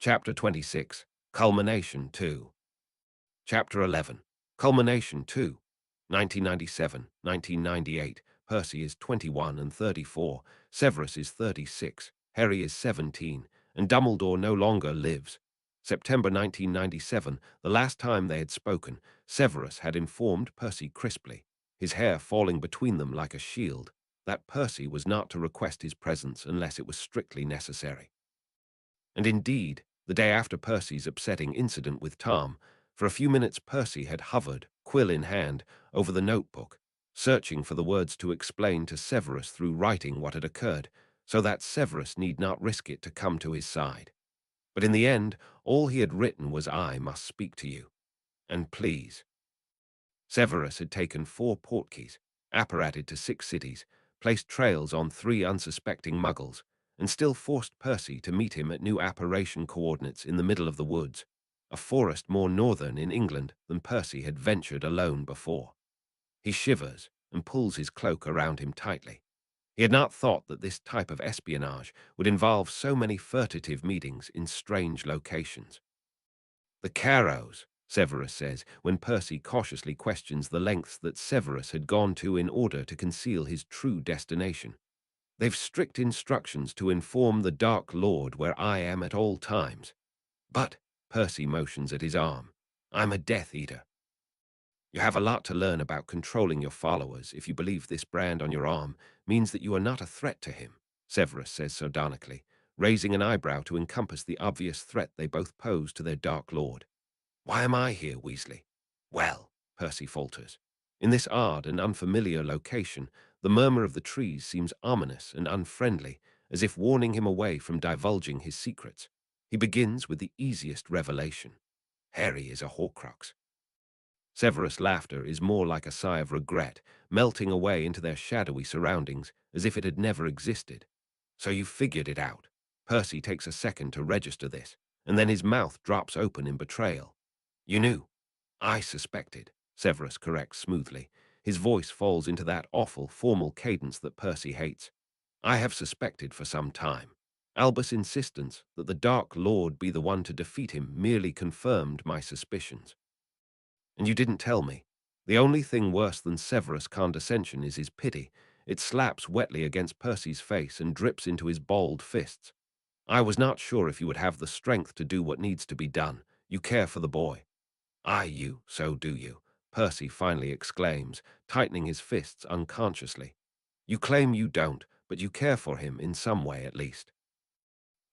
Chapter 26, Culmination 2. Chapter 11, Culmination 2. 1997, 1998. Percy is 21 and 34. Severus is 36. Harry is 17. And Dumbledore no longer lives. September 1997, the last time they had spoken, Severus had informed Percy crisply, his hair falling between them like a shield, that Percy was not to request his presence unless it was strictly necessary. And indeed, the day after Percy's upsetting incident with Tom, for a few minutes Percy had hovered, quill in hand, over the notebook, searching for the words to explain to Severus through writing what had occurred, so that Severus need not risk it to come to his side. But in the end, all he had written was, "I must speak to you. And please." Severus had taken 4 portkeys, apparated to 6 cities, placed trails on 3 unsuspecting muggles, and still forced Percy to meet him at new apparition coordinates in the middle of the woods, a forest more northern in England than Percy had ventured alone before. He shivers and pulls his cloak around him tightly. He had not thought that this type of espionage would involve so many furtive meetings in strange locations. "The Carrows," Severus says, when Percy cautiously questions the lengths that Severus had gone to in order to conceal his true destination. "They've strict instructions to inform the Dark Lord where I am at all times. But," Percy motions at his arm, "I'm a Death Eater." "You have a lot to learn about controlling your followers if you believe this brand on your arm means that you are not a threat to him," Severus says sardonically, raising an eyebrow to encompass the obvious threat they both pose to their Dark Lord. "Why am I here, Weasley?" "Well," Percy falters. In this odd and unfamiliar location, the murmur of the trees seems ominous and unfriendly, as if warning him away from divulging his secrets. He begins with the easiest revelation. Harry is a Horcrux. Severus' laughter is more like a sigh of regret, melting away into their shadowy surroundings, as if it had never existed. "So you figured it out." Percy takes a second to register this, and then his mouth drops open in betrayal. "You knew." "I suspected," Severus corrects smoothly. His voice falls into that awful, formal cadence that Percy hates. "I have suspected for some time. Albus' insistence that the Dark Lord be the one to defeat him merely confirmed my suspicions." "And you didn't tell me." The only thing worse than Severus' condescension is his pity. It slaps wetly against Percy's face and drips into his balled fists. "I was not sure if you would have the strength to do what needs to be done. You care for the boy." So do you," Percy finally exclaims, tightening his fists unconsciously. "You claim you don't, but you care for him in some way at least.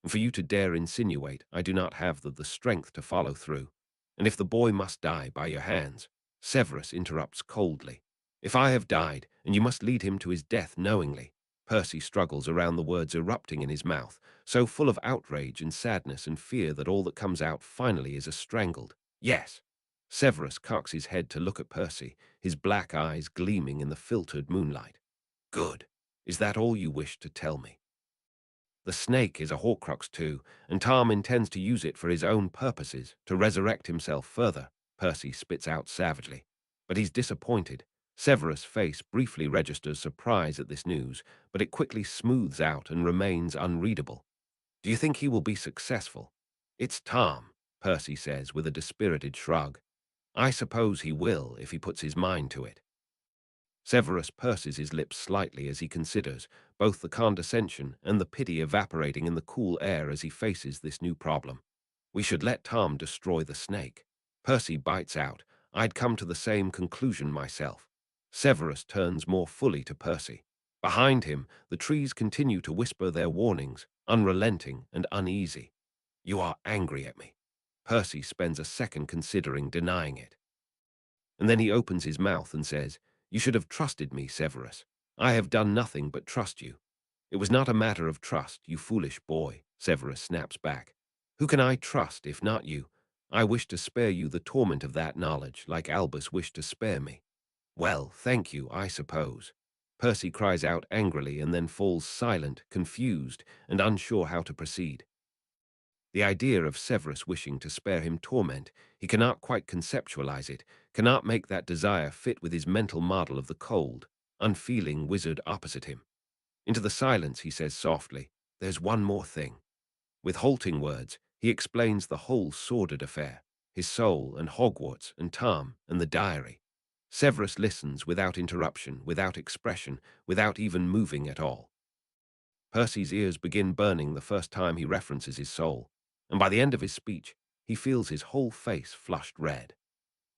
And for you to dare insinuate I do not have the strength to follow through. And if the boy must die by your hands," Severus interrupts coldly. "If I have died, and you must lead him to his death knowingly." Percy struggles around the words erupting in his mouth, so full of outrage and sadness and fear that all that comes out finally is a strangled "Yes." Severus cocks his head to look at Percy, his black eyes gleaming in the filtered moonlight. "Good. Is that all you wish to tell me?" "The snake is a Horcrux too, and Tom intends to use it for his own purposes, to resurrect himself further," Percy spits out savagely. But he's disappointed. Severus' face briefly registers surprise at this news, but it quickly smooths out and remains unreadable. "Do you think he will be successful?" "It's Tom," Percy says with a dispirited shrug. "I suppose he will if he puts his mind to it." Severus purses his lips slightly as he considers, both the condescension and the pity evaporating in the cool air as he faces this new problem. "We should let Tom destroy the snake." Percy bites out, "I'd come to the same conclusion myself." Severus turns more fully to Percy. Behind him, the trees continue to whisper their warnings, unrelenting and uneasy. "You are angry at me." Percy spends a second considering denying it. And then he opens his mouth and says, "You should have trusted me, Severus. I have done nothing but trust you." "It was not a matter of trust, you foolish boy," Severus snaps back. "Who can I trust if not you? I wish to spare you the torment of that knowledge, like Albus wished to spare me." "Well, thank you, I suppose." Percy cries out angrily and then falls silent, confused, and unsure how to proceed. The idea of Severus wishing to spare him torment, he cannot quite conceptualize it, cannot make that desire fit with his mental model of the cold, unfeeling wizard opposite him. Into the silence he says softly, "There's one more thing." With halting words, He explains the whole sordid affair, his soul and Hogwarts and Tom and the diary. Severus listens without interruption, without expression, without even moving at all. Percy's ears begin burning the first time he references his soul, and by the end of his speech, he feels his whole face flushed red.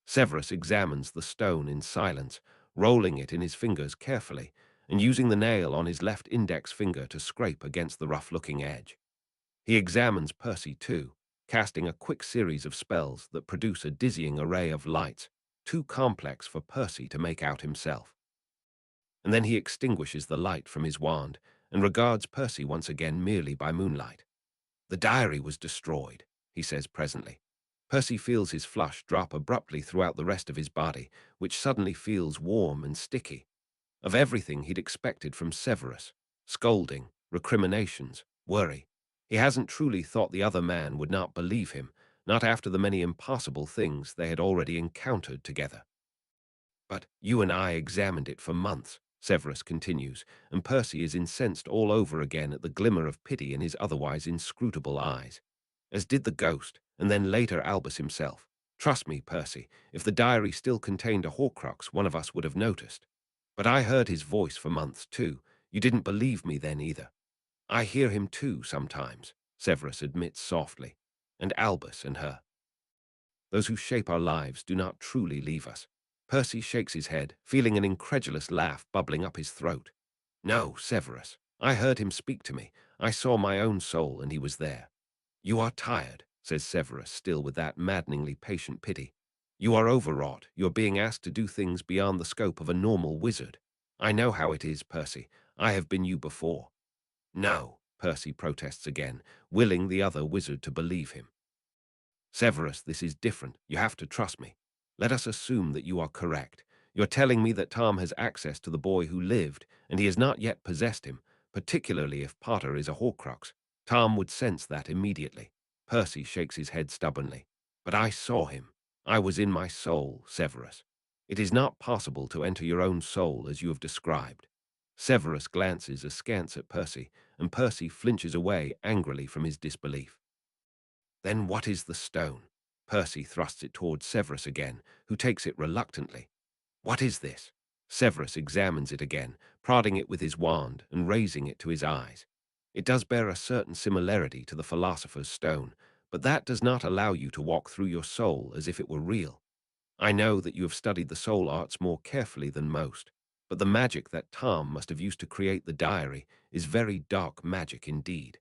Severus examines the stone in silence, rolling it in his fingers carefully, and using the nail on his left index finger to scrape against the rough-looking edge. He examines Percy too, casting a quick series of spells that produce a dizzying array of lights, too complex for Percy to make out himself. And then he extinguishes the light from his wand and regards Percy once again merely by moonlight. "The diary was destroyed," he says presently. Percy feels his flush drop abruptly throughout the rest of his body, which suddenly feels warm and sticky. Of everything he'd expected from Severus, scolding, recriminations, worry, he hasn't truly thought the other man would not believe him, not after the many impossible things they had already encountered together. "But you and I examined it for months," Severus continues, and Percy is incensed all over again at the glimmer of pity in his otherwise inscrutable eyes. "As did the ghost, and then later Albus himself. Trust me, Percy, if the diary still contained a Horcrux, one of us would have noticed. But I heard his voice for months, too. You didn't believe me then either." "I hear him too, sometimes," Severus admits softly. "And Albus and her. Those who shape our lives do not truly leave us." Percy shakes his head, feeling an incredulous laugh bubbling up his throat. "No, Severus. I heard him speak to me. I saw my own soul, and he was there." "You are tired," says Severus, still with that maddeningly patient pity. "You are overwrought. You're being asked to do things beyond the scope of a normal wizard. I know how it is, Percy. I have been you before." "No," Percy protests again, willing the other wizard to believe him. "Severus, this is different. You have to trust me. Let us assume that you are correct. You're telling me that Tom has access to the boy who lived, and he has not yet possessed him, particularly if Potter is a Horcrux. Tom would sense that immediately." Percy shakes his head stubbornly. "But I saw him. I was in my soul, Severus. It is not possible to enter your own soul as you have described." Severus glances askance at Percy, and Percy flinches away angrily from his disbelief. "Then what is the stone?" Percy thrusts it towards Severus again, who takes it reluctantly. "What is this?" Severus examines it again, prodding it with his wand and raising it to his eyes. It does bear a certain similarity to the philosopher's stone, but that does not allow you to walk through your soul as if it were real. I know that you have studied the soul arts more carefully than most, but the magic that Tom must have used to create the diary is very dark magic indeed.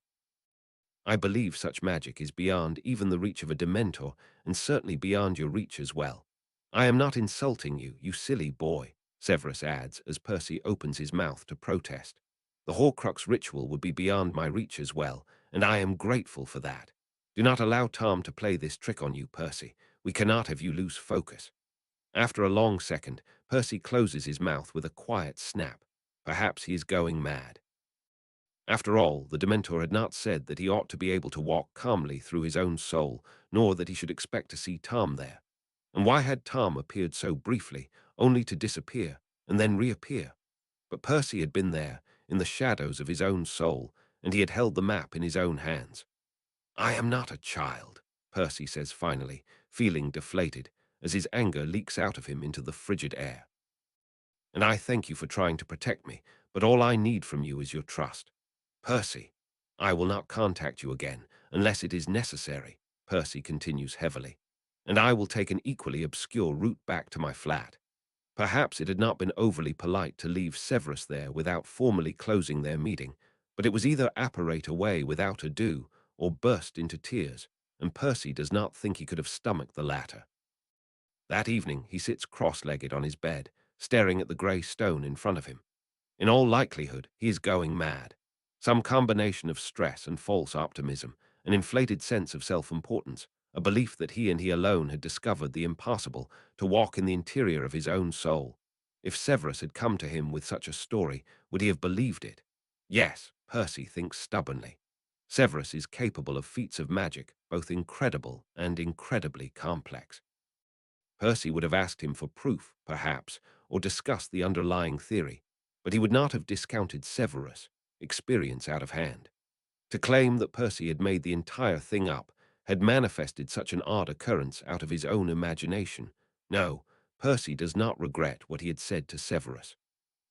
I believe such magic is beyond even the reach of a Dementor, and certainly beyond your reach as well. I am not insulting you, you silly boy," Severus adds as Percy opens his mouth to protest. "The Horcrux ritual would be beyond my reach as well, and I am grateful for that. Do not allow Tom to play this trick on you, Percy. We cannot have you lose focus." After a long second, Percy closes his mouth with a quiet snap. Perhaps he is going mad. After all, the Dementor had not said that he ought to be able to walk calmly through his own soul, nor that he should expect to see Tom there. And why had Tom appeared so briefly, only to disappear, and then reappear? But Percy had been there, in the shadows of his own soul, and he had held the map in his own hands. "I am not a child," Percy says finally, feeling deflated, as his anger leaks out of him into the frigid air. "And I thank you for trying to protect me, but all I need from you is your trust. Percy, I will not contact you again, unless it is necessary," Percy continues heavily, "and I will take an equally obscure route back to my flat." Perhaps it had not been overly polite to leave Severus there without formally closing their meeting, but it was either apparate away without ado or burst into tears, and Percy does not think he could have stomached the latter. That evening he sits cross-legged on his bed, staring at the grey stone in front of him. In all likelihood, he is going mad. Some combination of stress and false optimism, an inflated sense of self-importance, a belief that he and he alone had discovered the impossible, to walk in the interior of his own soul. If Severus had come to him with such a story, would he have believed it? Yes, Percy thinks stubbornly. Severus is capable of feats of magic, both incredible and incredibly complex. Percy would have asked him for proof, perhaps, or discussed the underlying theory, but he would not have discounted Severus, experience out of hand. To claim that Percy had made the entire thing up, had manifested such an odd occurrence out of his own imagination. No, Percy does not regret what he had said to Severus.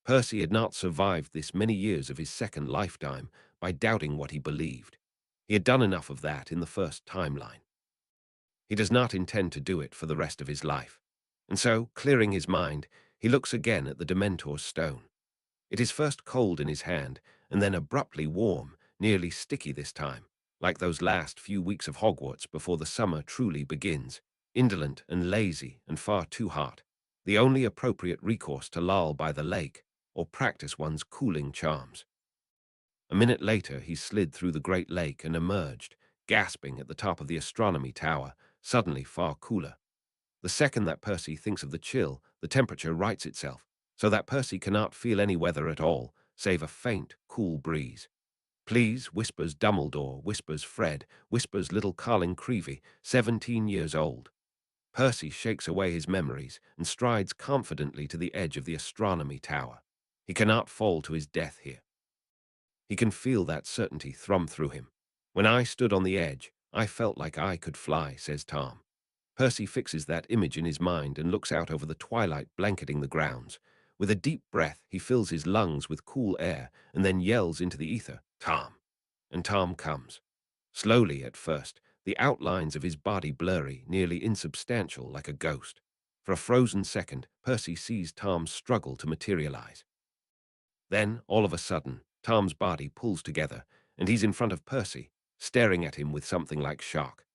Percy had not survived this many years of his second lifetime by doubting what he believed. He had done enough of that in the first timeline. He does not intend to do it for the rest of his life. And so, clearing his mind, he looks again at the Dementor's stone. It is first cold in his hand, and then abruptly warm, nearly sticky this time, like those last few weeks of Hogwarts before the summer truly begins, indolent and lazy and far too hot, the only appropriate recourse to loll by the lake or practice one's cooling charms. A minute later he slid through the great lake and emerged, gasping at the top of the astronomy tower, suddenly far cooler. The second that Percy thinks of the chill, the temperature rights itself, so that Percy cannot feel any weather at all, save a faint, cool breeze. Please, whispers Dumbledore, whispers Fred, whispers little Carling Creevey, 17 years old. Percy shakes away his memories and strides confidently to the edge of the astronomy tower. He cannot fall to his death here. He can feel that certainty thrum through him. When I stood on the edge, I felt like I could fly, says Tom. Percy fixes that image in his mind and looks out over the twilight blanketing the grounds. With a deep breath, he fills his lungs with cool air and then yells into the ether, "Tom!" And Tom comes. Slowly at first, the outlines of his body blurry, nearly insubstantial, like a ghost. For a frozen second, Percy sees Tom struggle to materialize. Then, all of a sudden, Tom's body pulls together, and he's in front of Percy, staring at him with something like shock.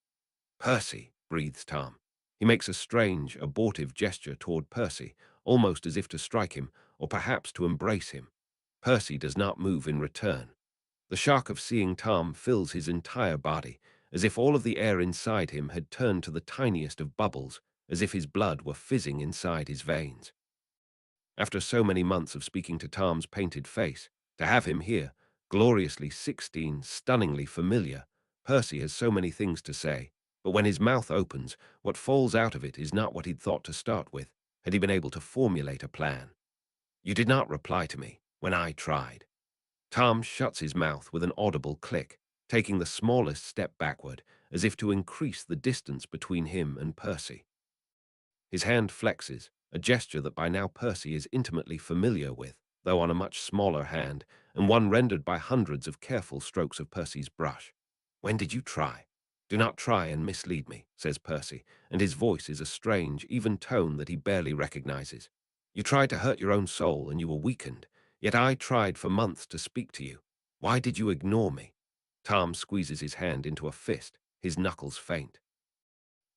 "Percy," breathes Tom. He makes a strange, abortive gesture toward Percy, almost as if to strike him, or perhaps to embrace him. Percy does not move in return. The shock of seeing Tom fills his entire body, as if all of the air inside him had turned to the tiniest of bubbles, as if his blood were fizzing inside his veins. After so many months of speaking to Tom's painted face, to have him here, gloriously 16, stunningly familiar, Percy has so many things to say, but when his mouth opens, what falls out of it is not what he'd thought to start with, had he been able to formulate a plan. "You did not reply to me when I tried." Tom shuts his mouth with an audible click, taking the smallest step backward, as if to increase the distance between him and Percy. His hand flexes, a gesture that by now Percy is intimately familiar with, though on a much smaller hand, and one rendered by hundreds of careful strokes of Percy's brush. "When did you try?" "Do not try and mislead me," says Percy, and his voice is a strange, even tone that he barely recognizes. "You tried to hurt your own soul, and you were weakened. Yet I tried for months to speak to you. Why did you ignore me?" Tom squeezes his hand into a fist, his knuckles faint.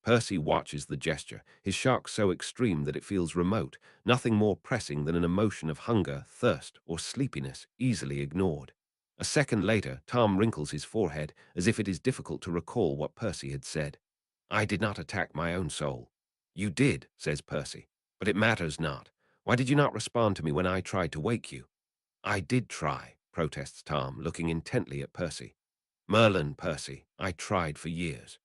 Percy watches the gesture, his shock so extreme that it feels remote, nothing more pressing than an emotion of hunger, thirst, or sleepiness, easily ignored. A second later, Tom wrinkles his forehead as if it is difficult to recall what Percy had said. "I did not attack my own soul." "You did," says Percy, "but it matters not. Why did you not respond to me when I tried to wake you?" "I did try," protests Tom, looking intently at Percy. "Merlin, Percy, I tried for years.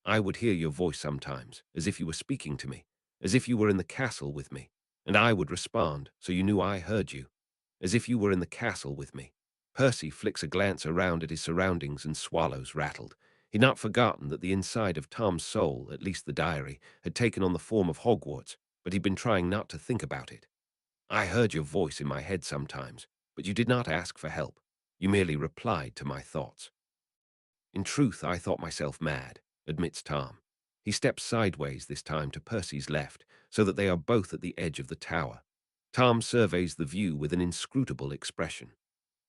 I would hear your voice sometimes, as if you were speaking to me, as if you were in the castle with me, and I would respond, so you knew I heard you, as if you were in the castle with me." Percy flicks a glance around at his surroundings and swallows, rattled. He'd not forgotten that the inside of Tom's soul, at least the diary, had taken on the form of Hogwarts, but he'd been trying not to think about it. "I heard your voice in my head sometimes, but you did not ask for help. You merely replied to my thoughts." "In truth, I thought myself mad," admits Tom. He steps sideways this time to Percy's left, so that they are both at the edge of the tower. Tom surveys the view with an inscrutable expression.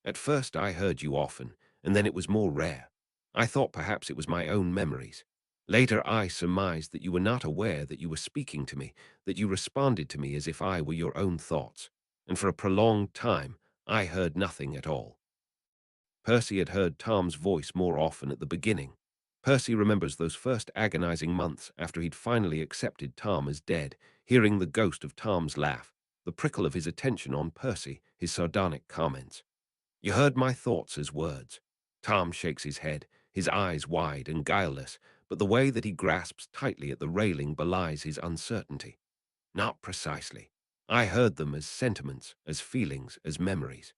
"At first I heard you often, and then it was more rare. I thought perhaps it was my own memories. Later I surmised that you were not aware that you were speaking to me, that you responded to me as if I were your own thoughts. And for a prolonged time, I heard nothing at all." Percy had heard Tom's voice more often at the beginning. Percy remembers those first agonizing months after he'd finally accepted Tom as dead, hearing the ghost of Tom's laugh, the prickle of his attention on Percy, his sardonic comments. "You heard my thoughts as words." Tom shakes his head, his eyes wide and guileless, but the way that he grasps tightly at the railing belies his uncertainty. "Not precisely. I heard them as sentiments, as feelings, as memories.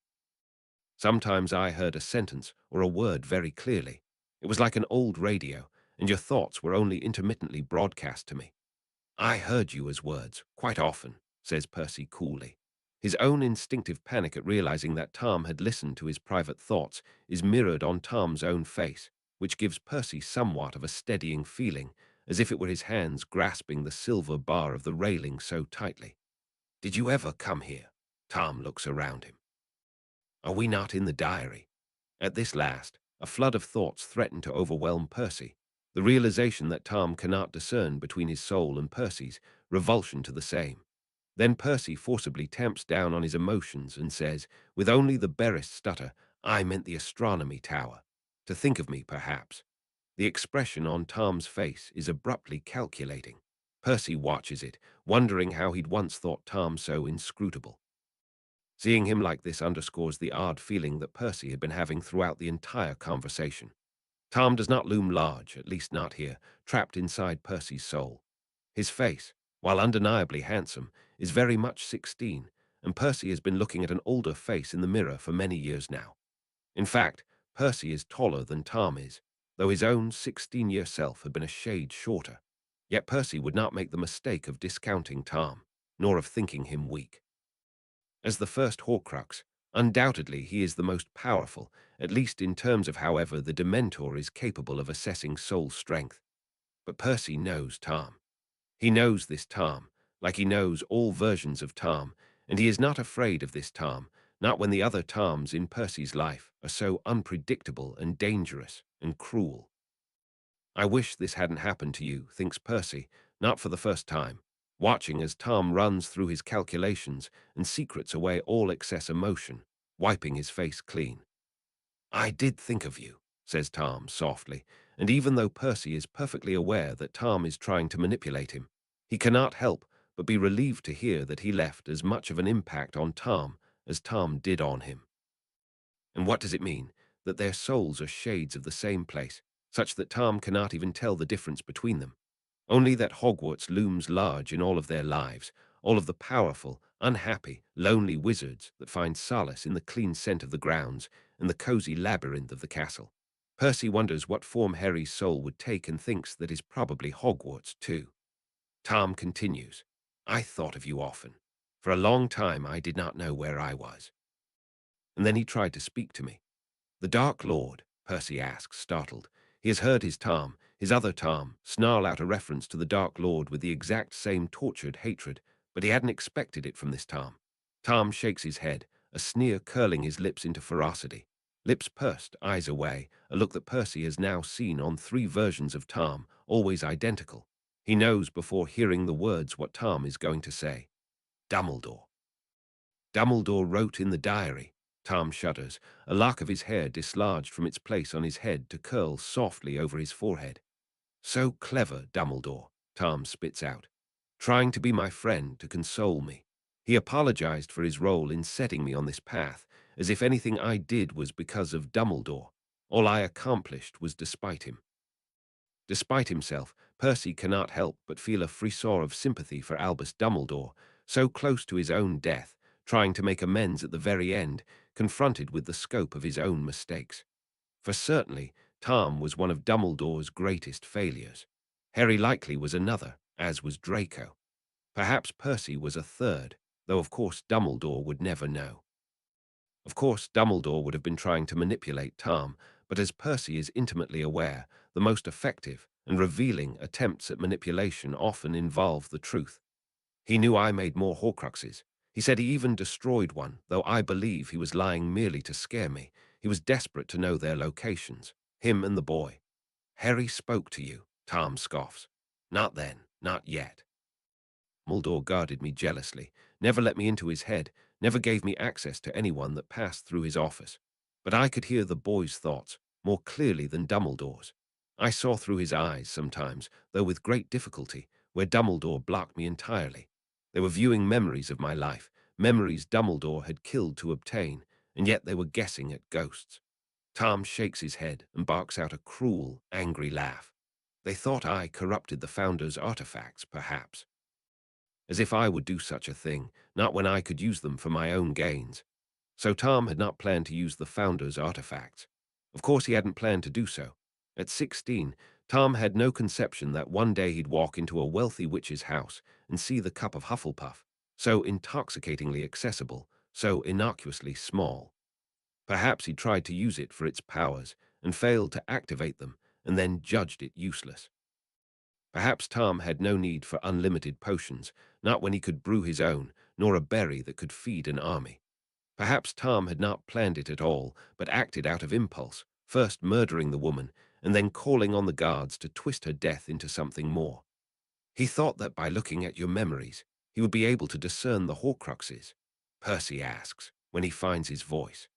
Sometimes I heard a sentence or a word very clearly. It was like an old radio, and your thoughts were only intermittently broadcast to me. I heard you as words, quite often, says Percy coolly. His own instinctive panic at realizing that Tom had listened to his private thoughts is mirrored on Tom's own face, which gives Percy somewhat of a steadying feeling, as if it were his hands grasping the silver bar of the railing so tightly. Did you ever come here? Tom looks around him. Are we not in the diary? At this last, a flood of thoughts threatened to overwhelm Percy. The realization that Tom cannot discern between his soul and Percy's, revulsion to the same. Then Percy forcibly tamps down on his emotions and says, with only the barest stutter, I meant the astronomy tower. To think of me, perhaps. The expression on Tom's face is abruptly calculating. Percy watches it, wondering how he'd once thought Tom so inscrutable. Seeing him like this underscores the odd feeling that Percy had been having throughout the entire conversation. Tom does not loom large, at least not here, trapped inside Percy's soul. His face, while undeniably handsome, is very much 16, and Percy has been looking at an older face in the mirror for many years now. In fact, Percy is taller than Tom is, though his own 16-year self had been a shade shorter. Yet Percy would not make the mistake of discounting Tom, nor of thinking him weak. As the first Horcrux, undoubtedly he is the most powerful, at least in terms of however the Dementor is capable of assessing soul strength. But Percy knows Tom. He knows this Tom, like he knows all versions of Tom, and he is not afraid of this Tom, not when the other Toms in Percy's life are so unpredictable and dangerous and cruel. I wish this hadn't happened to you, thinks Percy, not for the first time, watching as Tom runs through his calculations and secrets away all excess emotion, wiping his face clean. I did think of you, says Tom softly, and even though Percy is perfectly aware that Tom is trying to manipulate him, he cannot help but be relieved to hear that he left as much of an impact on Tom as Tom did on him. And what does it mean? That their souls are shades of the same place, such that Tom cannot even tell the difference between them. Only that Hogwarts looms large in all of their lives, all of the powerful, unhappy, lonely wizards that find solace in the clean scent of the grounds and the cozy labyrinth of the castle. Percy wonders what form Harry's soul would take and thinks that is probably Hogwarts too. Tom continues, I thought of you often. For a long time I did not know where I was. And then he tried to speak to me. The Dark Lord, Percy asks, startled. He has heard his Tom, his other Tom, snarl out a reference to the Dark Lord with the exact same tortured hatred, but he hadn't expected it from this Tom. Tom shakes his head, a sneer curling his lips into ferocity. Lips pursed, eyes away, a look that Percy has now seen on 3 versions of Tom, always identical. He knows before hearing the words what Tom is going to say. Dumbledore. Dumbledore wrote in the diary. Tom shudders, a lock of his hair dislodged from its place on his head to curl softly over his forehead. So clever, Dumbledore, Tom spits out. Trying to be my friend, to console me. He apologized for his role in setting me on this path, as if anything I did was because of Dumbledore. All I accomplished was despite him. Despite himself, Percy cannot help but feel a frisson of sympathy for Albus Dumbledore, so close to his own death, trying to make amends at the very end, confronted with the scope of his own mistakes. For certainly, Tom was one of Dumbledore's greatest failures. Harry likely was another, as was Draco. Perhaps Percy was a third, though of course Dumbledore would never know. Of course, Dumbledore would have been trying to manipulate Tom, but as Percy is intimately aware, the most effective and revealing attempts at manipulation often involve the truth. He knew I made more Horcruxes. He said he even destroyed one, though I believe he was lying merely to scare me. He was desperate to know their locations, him and the boy. Harry spoke to you, Tom scoffs. Not then, not yet. Dumbledore guarded me jealously, never let me into his head, never gave me access to anyone that passed through his office. But I could hear the boy's thoughts, more clearly than Dumbledore's. I saw through his eyes sometimes, though with great difficulty, where Dumbledore blocked me entirely. They were viewing memories of my life, memories Dumbledore had killed to obtain, and yet they were guessing at ghosts. Tom shakes his head and barks out a cruel, angry laugh. They thought I corrupted the Founder's artifacts, perhaps. As if I would do such a thing, not when I could use them for my own gains. So Tom had not planned to use the Founder's artifacts. Of course he hadn't planned to do so. At 16, Tom had no conception that one day he'd walk into a wealthy witch's house and see the cup of Hufflepuff, so intoxicatingly accessible, so innocuously small. Perhaps he tried to use it for its powers and failed to activate them and then judged it useless. Perhaps Tom had no need for unlimited potions, not when he could brew his own, nor a berry that could feed an army. Perhaps Tom had not planned it at all, but acted out of impulse, first murdering the woman and then calling on the guards to twist her death into something more. He thought that by looking at your memories, he would be able to discern the Horcruxes, Percy asks, when he finds his voice.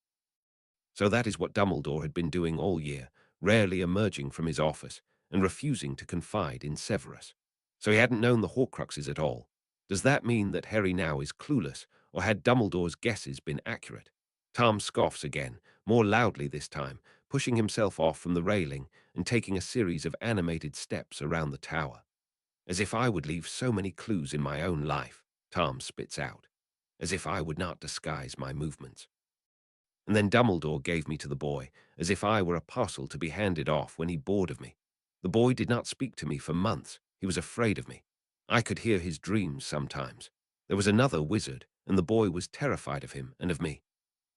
So that is what Dumbledore had been doing all year, rarely emerging from his office and refusing to confide in Severus. So he hadn't known the Horcruxes at all. Does that mean that Harry now is clueless, or had Dumbledore's guesses been accurate? Tom scoffs again, more loudly this time, pushing himself off from the railing and taking a series of animated steps around the tower. As if I would leave so many clues in my own life, Tom spits out. As if I would not disguise my movements. And then Dumbledore gave me to the boy, as if I were a parcel to be handed off when he bored of me. The boy did not speak to me for months. He was afraid of me. I could hear his dreams sometimes. There was another wizard, and the boy was terrified of him and of me.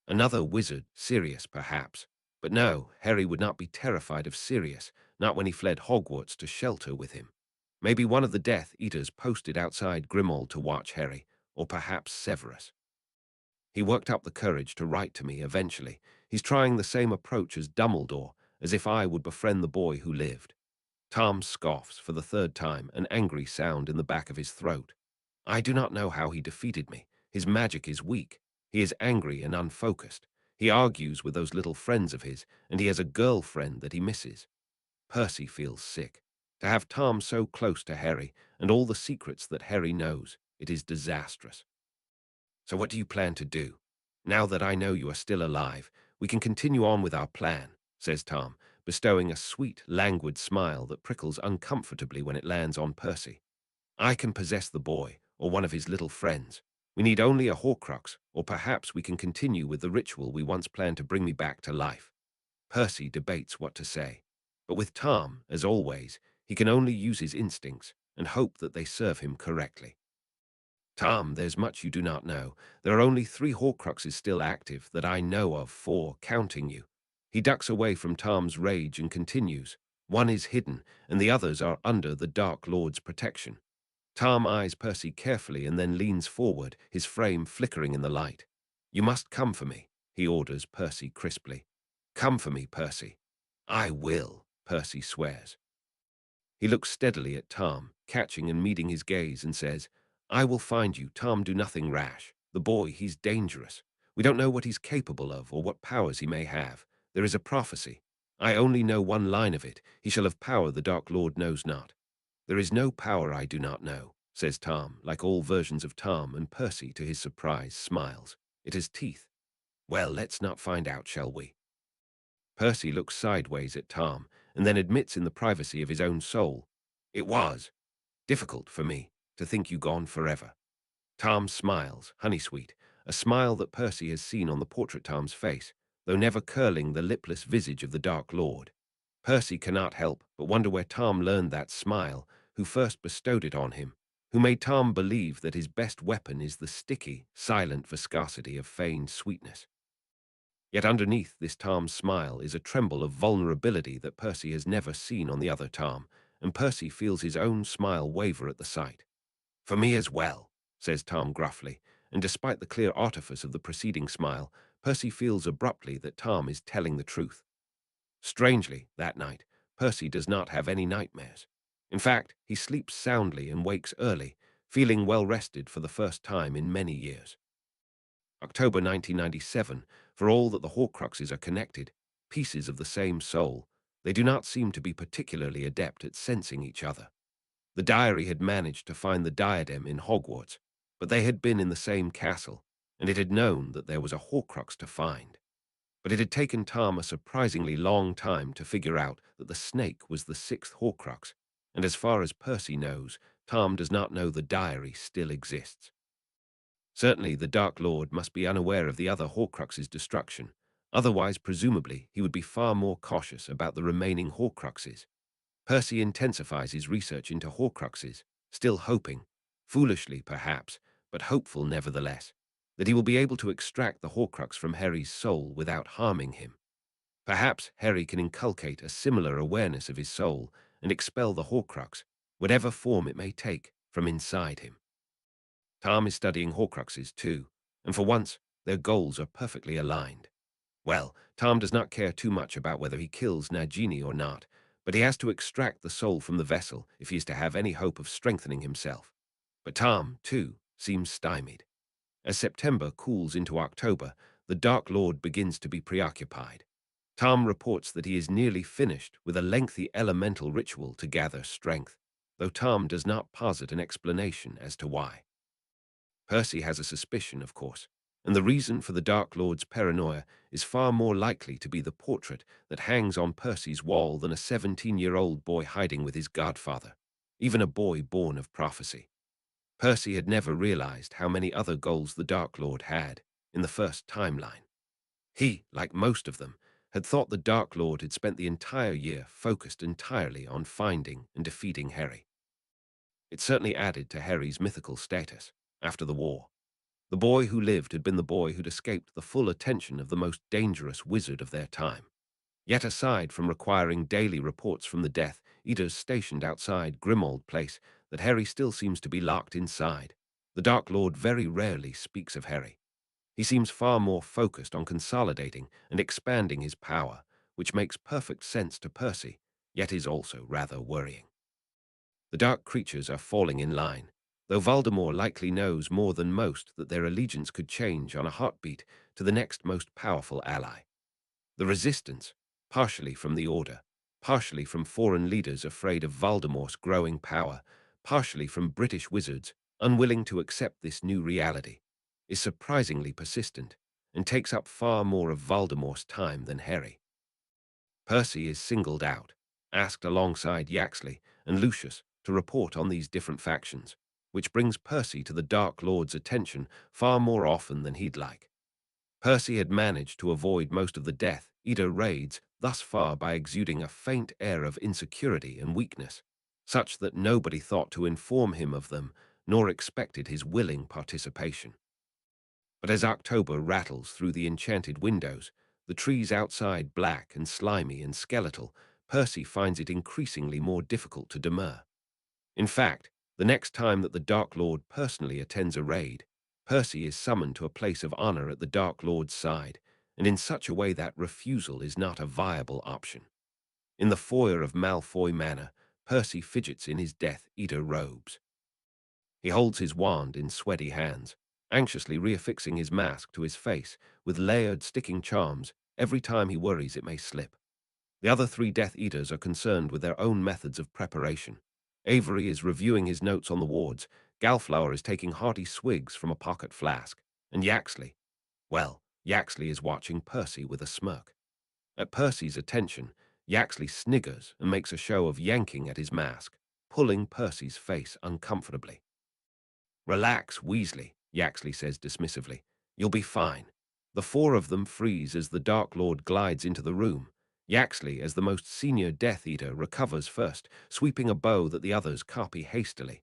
Another wizard, Sirius perhaps. But no, Harry would not be terrified of Sirius, not when he fled Hogwarts to shelter with him. Maybe one of the Death Eaters posted outside Grimmauld to watch Harry, or perhaps Severus. He worked up the courage to write to me eventually. He's trying the same approach as Dumbledore, as if I would befriend the boy who lived. Tom scoffs for the third time, an angry sound in the back of his throat. I do not know how he defeated me. His magic is weak. He is angry and unfocused. He argues with those little friends of his, and he has a girlfriend that he misses. Percy feels sick. To have Tom so close to Harry, and all the secrets that Harry knows, it is disastrous. So what do you plan to do? Now that I know you are still alive, we can continue on with our plan, says Tom, bestowing a sweet, languid smile that prickles uncomfortably when it lands on Percy. I can possess the boy, or one of his little friends. We need only a Horcrux, or perhaps we can continue with the ritual we once planned to bring me back to life. Percy debates what to say. But with Tom, as always, he can only use his instincts and hope that they serve him correctly. Tom, there's much you do not know. There are only 3 Horcruxes still active that I know of, 4, counting you. He ducks away from Tom's rage and continues. One is hidden, and the others are under the Dark Lord's protection. Tom eyes Percy carefully and then leans forward, his frame flickering in the light. You must come for me, he orders Percy crisply. Come for me, Percy. I will, Percy swears. He looks steadily at Tom, catching and meeting his gaze, and says, I will find you. Tom, do nothing rash. The boy, he's dangerous. We don't know what he's capable of or what powers he may have. There is a prophecy. I only know one line of it. He shall have power the Dark Lord knows not. There is no power I do not know, says Tom, like all versions of Tom, and Percy, to his surprise, smiles. It has teeth. Well, let's not find out, shall we? Percy looks sideways at Tom, and then admits in the privacy of his own soul, it was difficult for me to think you gone forever. Tom smiles, honey-sweet, a smile that Percy has seen on the portrait Tom's face, though never curling the lipless visage of the Dark Lord. Percy cannot help but wonder where Tom learned that smile, who first bestowed it on him, who made Tom believe that his best weapon is the sticky, silent viscosity of feigned sweetness. Yet underneath this Tom's smile is a tremble of vulnerability that Percy has never seen on the other Tom, and Percy feels his own smile waver at the sight. For me as well, says Tom gruffly, and despite the clear artifice of the preceding smile, Percy feels abruptly that Tom is telling the truth. Strangely, that night, Percy does not have any nightmares. In fact, he sleeps soundly and wakes early, feeling well rested for the first time in many years. October 1997, for all that the Horcruxes are connected, pieces of the same soul, they do not seem to be particularly adept at sensing each other. The diary had managed to find the diadem in Hogwarts, but they had been in the same castle, and it had known that there was a Horcrux to find. But it had taken Tom a surprisingly long time to figure out that the snake was the 6th Horcrux, and as far as Percy knows, Tom does not know the diary still exists. Certainly the Dark Lord must be unaware of the other Horcrux's destruction, otherwise presumably he would be far more cautious about the remaining Horcruxes. Percy intensifies his research into Horcruxes, still hoping, foolishly perhaps, but hopeful nevertheless, that he will be able to extract the Horcrux from Harry's soul without harming him. Perhaps Harry can inculcate a similar awareness of his soul and expel the Horcrux, whatever form it may take, from inside him. Tom is studying Horcruxes too, and for once, their goals are perfectly aligned. Well, Tom does not care too much about whether he kills Nagini or not, but he has to extract the soul from the vessel if he is to have any hope of strengthening himself. But Tom, too, seems stymied. As September cools into October, the Dark Lord begins to be preoccupied. Tom reports that he is nearly finished with a lengthy elemental ritual to gather strength, though Tom does not posit an explanation as to why. Percy has a suspicion, of course, and the reason for the Dark Lord's paranoia is far more likely to be the portrait that hangs on Percy's wall than a 17-year-old boy hiding with his godfather, even a boy born of prophecy. Percy had never realized how many other goals the Dark Lord had in the first timeline. He, like most of them, had thought the Dark Lord had spent the entire year focused entirely on finding and defeating Harry. It certainly added to Harry's mythical status after the war. The boy who lived had been the boy who'd escaped the full attention of the most dangerous wizard of their time. Yet aside from requiring daily reports from the Death Eaters stationed outside Grimmauld Place that Harry still seems to be locked inside, the Dark Lord very rarely speaks of Harry. He seems far more focused on consolidating and expanding his power, which makes perfect sense to Percy, yet is also rather worrying. The dark creatures are falling in line, though Voldemort likely knows more than most that their allegiance could change on a heartbeat to the next most powerful ally. The resistance, partially from the Order, partially from foreign leaders afraid of Voldemort's growing power, partially from British wizards unwilling to accept this new reality, is surprisingly persistent and takes up far more of Voldemort's time than Harry. Percy is singled out, asked alongside Yaxley and Lucius to report on these different factions, which brings Percy to the Dark Lord's attention far more often than he'd like. Percy had managed to avoid most of the Death Eater raids thus far by exuding a faint air of insecurity and weakness, such that nobody thought to inform him of them nor expected his willing participation. But as October rattles through the enchanted windows, the trees outside black and slimy and skeletal, Percy finds it increasingly more difficult to demur. In fact, the next time that the Dark Lord personally attends a raid, Percy is summoned to a place of honor at the Dark Lord's side, and in such a way that refusal is not a viable option. In the foyer of Malfoy Manor, Percy fidgets in his Death Eater robes. He holds his wand in sweaty hands, anxiously reaffixing his mask to his face with layered sticking charms every time he worries it may slip. The other three Death Eaters are concerned with their own methods of preparation. Avery is reviewing his notes on the wards, Gallflower is taking hearty swigs from a pocket flask, and Yaxley is watching Percy with a smirk. At Percy's attention, Yaxley sniggers and makes a show of yanking at his mask, pulling Percy's face uncomfortably. "Relax, Weasley," Yaxley says dismissively. "You'll be fine." The four of them freeze as the Dark Lord glides into the room. Yaxley, as the most senior Death Eater, recovers first, sweeping a bow that the others copy hastily.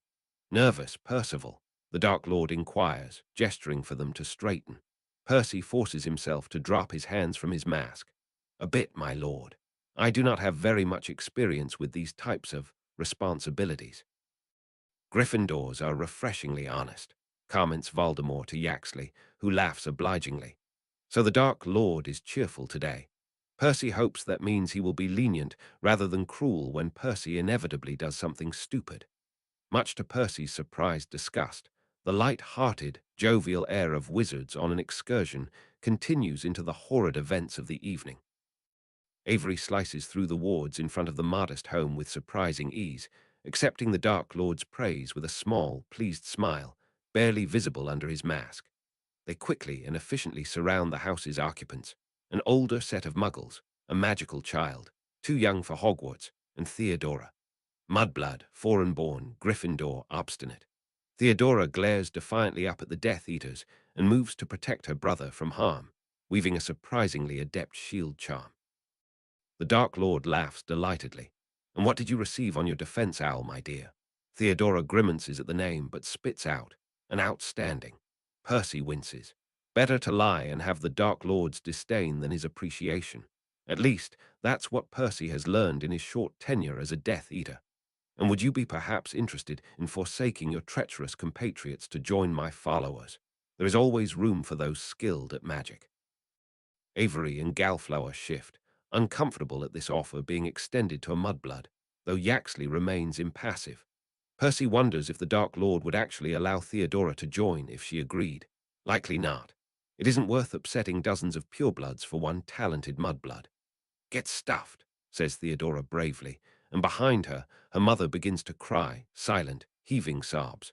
"Nervous, Percival?" the Dark Lord inquires, gesturing for them to straighten. Percy forces himself to drop his hands from his mask. "A bit, my lord. I do not have very much experience with these types of responsibilities." "Gryffindors are refreshingly honest," comments Voldemort to Yaxley, who laughs obligingly. So the Dark Lord is cheerful today. Percy hopes that means he will be lenient rather than cruel when Percy inevitably does something stupid. Much to Percy's surprised disgust, the light-hearted, jovial air of wizards on an excursion continues into the horrid events of the evening. Avery slices through the wards in front of the modest home with surprising ease, accepting the Dark Lord's praise with a small, pleased smile, barely visible under his mask. They quickly and efficiently surround the house's occupants, an older set of muggles, a magical child, too young for Hogwarts, and Theodora. Mudblood, foreign-born, Gryffindor, obstinate. Theodora glares defiantly up at the Death Eaters and moves to protect her brother from harm, weaving a surprisingly adept shield charm. The Dark Lord laughs delightedly. And what did you receive on your defense, Owl, my dear? Theodora grimaces at the name, but spits out, an outstanding. Percy winces. Better to lie and have the Dark Lord's disdain than his appreciation. At least, that's what Percy has learned in his short tenure as a Death Eater. And would you be perhaps interested in forsaking your treacherous compatriots to join my followers? There is always room for those skilled at magic. Avery and Gallflower shift, uncomfortable at this offer being extended to a mudblood, though Yaxley remains impassive. Percy wonders if the Dark Lord would actually allow Theodora to join if she agreed. Likely not. It isn't worth upsetting dozens of purebloods for one talented mudblood. Get stuffed, says Theodora bravely, and behind her, her mother begins to cry, silent, heaving sobs.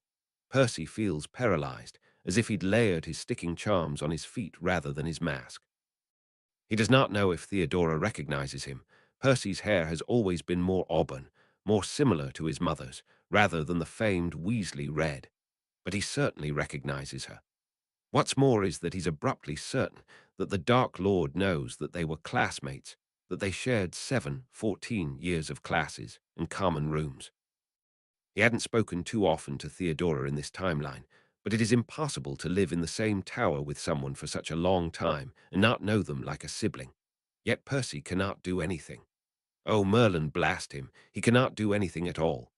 Percy feels paralyzed, as if he'd layered his sticking charms on his feet rather than his mask. He does not know if Theodora recognizes him. Percy's hair has always been more auburn, more similar to his mother's, rather than the famed Weasley red. But he certainly recognizes her. What's more is that he's abruptly certain that the Dark Lord knows that they were classmates, that they shared 14 years of classes and common rooms. He hadn't spoken too often to Theodora in this timeline, but it is impossible to live in the same tower with someone for such a long time and not know them like a sibling. Yet Percy cannot do anything. Oh, Merlin blast him, he cannot do anything at all.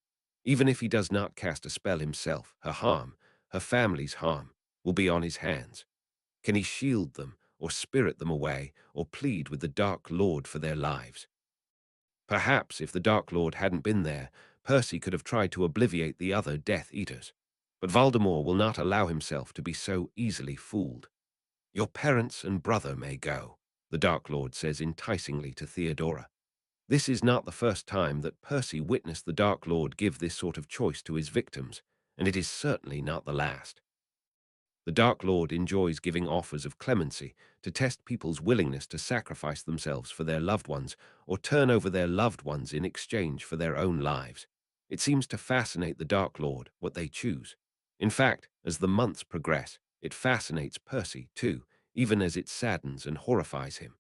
Even if he does not cast a spell himself, her harm, her family's harm, will be on his hands. Can he shield them, or spirit them away, or plead with the Dark Lord for their lives? Perhaps if the Dark Lord hadn't been there, Percy could have tried to obliviate the other Death Eaters. But Voldemort will not allow himself to be so easily fooled. Your parents and brother may go, the Dark Lord says enticingly to Theodora. This is not the first time that Percy witnessed the Dark Lord give this sort of choice to his victims, and it is certainly not the last. The Dark Lord enjoys giving offers of clemency to test people's willingness to sacrifice themselves for their loved ones or turn over their loved ones in exchange for their own lives. It seems to fascinate the Dark Lord what they choose. In fact, as the months progress, it fascinates Percy too, even as it saddens and horrifies him.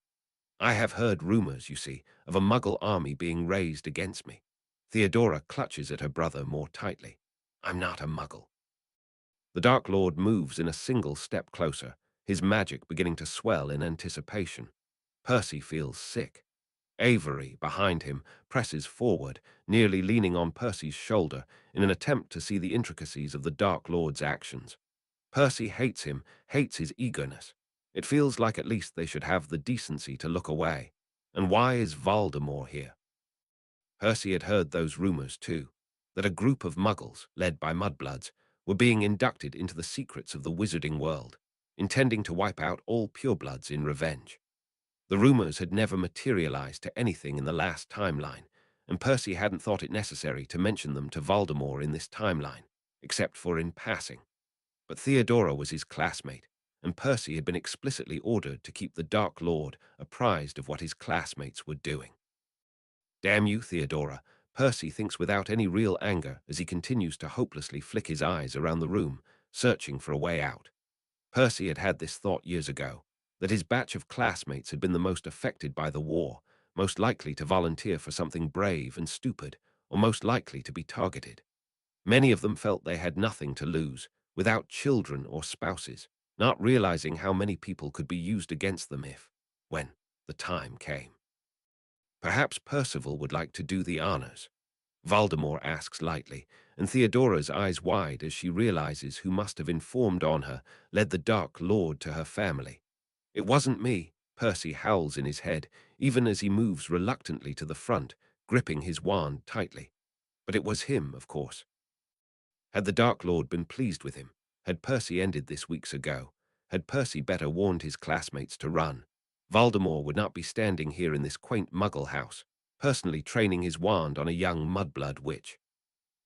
I have heard rumors, you see, of a Muggle army being raised against me. Theodora clutches at her brother more tightly. I'm not a Muggle. The Dark Lord moves in a single step closer, his magic beginning to swell in anticipation. Percy feels sick. Avery, behind him, presses forward, nearly leaning on Percy's shoulder in an attempt to see the intricacies of the Dark Lord's actions. Percy hates him, hates his eagerness. It feels like at least they should have the decency to look away. And why is Voldemort here? Percy had heard those rumors too, that a group of Muggles, led by mudbloods, were being inducted into the secrets of the wizarding world, intending to wipe out all purebloods in revenge. The rumors had never materialized to anything in the last timeline, and Percy hadn't thought it necessary to mention them to Voldemort in this timeline, except for in passing. But Theodora was his classmate, and Percy had been explicitly ordered to keep the Dark Lord apprised of what his classmates were doing. Damn you, Theodora, Percy thinks without any real anger as he continues to hopelessly flick his eyes around the room, searching for a way out. Percy had had this thought years ago, that his batch of classmates had been the most affected by the war, most likely to volunteer for something brave and stupid, or most likely to be targeted. Many of them felt they had nothing to lose, without children or spouses, not realizing how many people could be used against them if, when, the time came. Perhaps Percival would like to do the honors. Voldemort asks lightly, and Theodora's eyes wide as she realizes who must have informed on her, led the Dark Lord to her family. It wasn't me, Percy howls in his head, even as he moves reluctantly to the front, gripping his wand tightly. But it was him, of course. Had the Dark Lord been pleased with him? Had Percy ended this weeks ago? Had Percy better warned his classmates to run? Voldemort would not be standing here in this quaint Muggle house, personally training his wand on a young mudblood witch.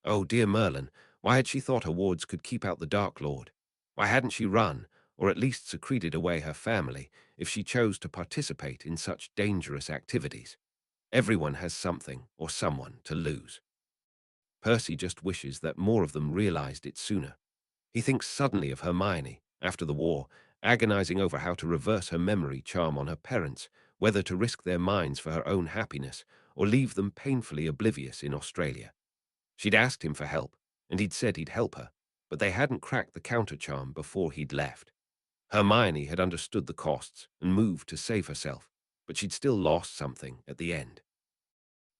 Oh, dear Merlin, why had she thought her wards could keep out the Dark Lord? Why hadn't she run, or at least secreted away her family, if she chose to participate in such dangerous activities? Everyone has something or someone to lose. Percy just wishes that more of them realized it sooner. He thinks suddenly of Hermione, after the war, agonizing over how to reverse her memory charm on her parents, whether to risk their minds for her own happiness or leave them painfully oblivious in Australia. She'd asked him for help, and he'd said he'd help her, but they hadn't cracked the countercharm before he'd left. Hermione had understood the costs and moved to save herself, but she'd still lost something at the end.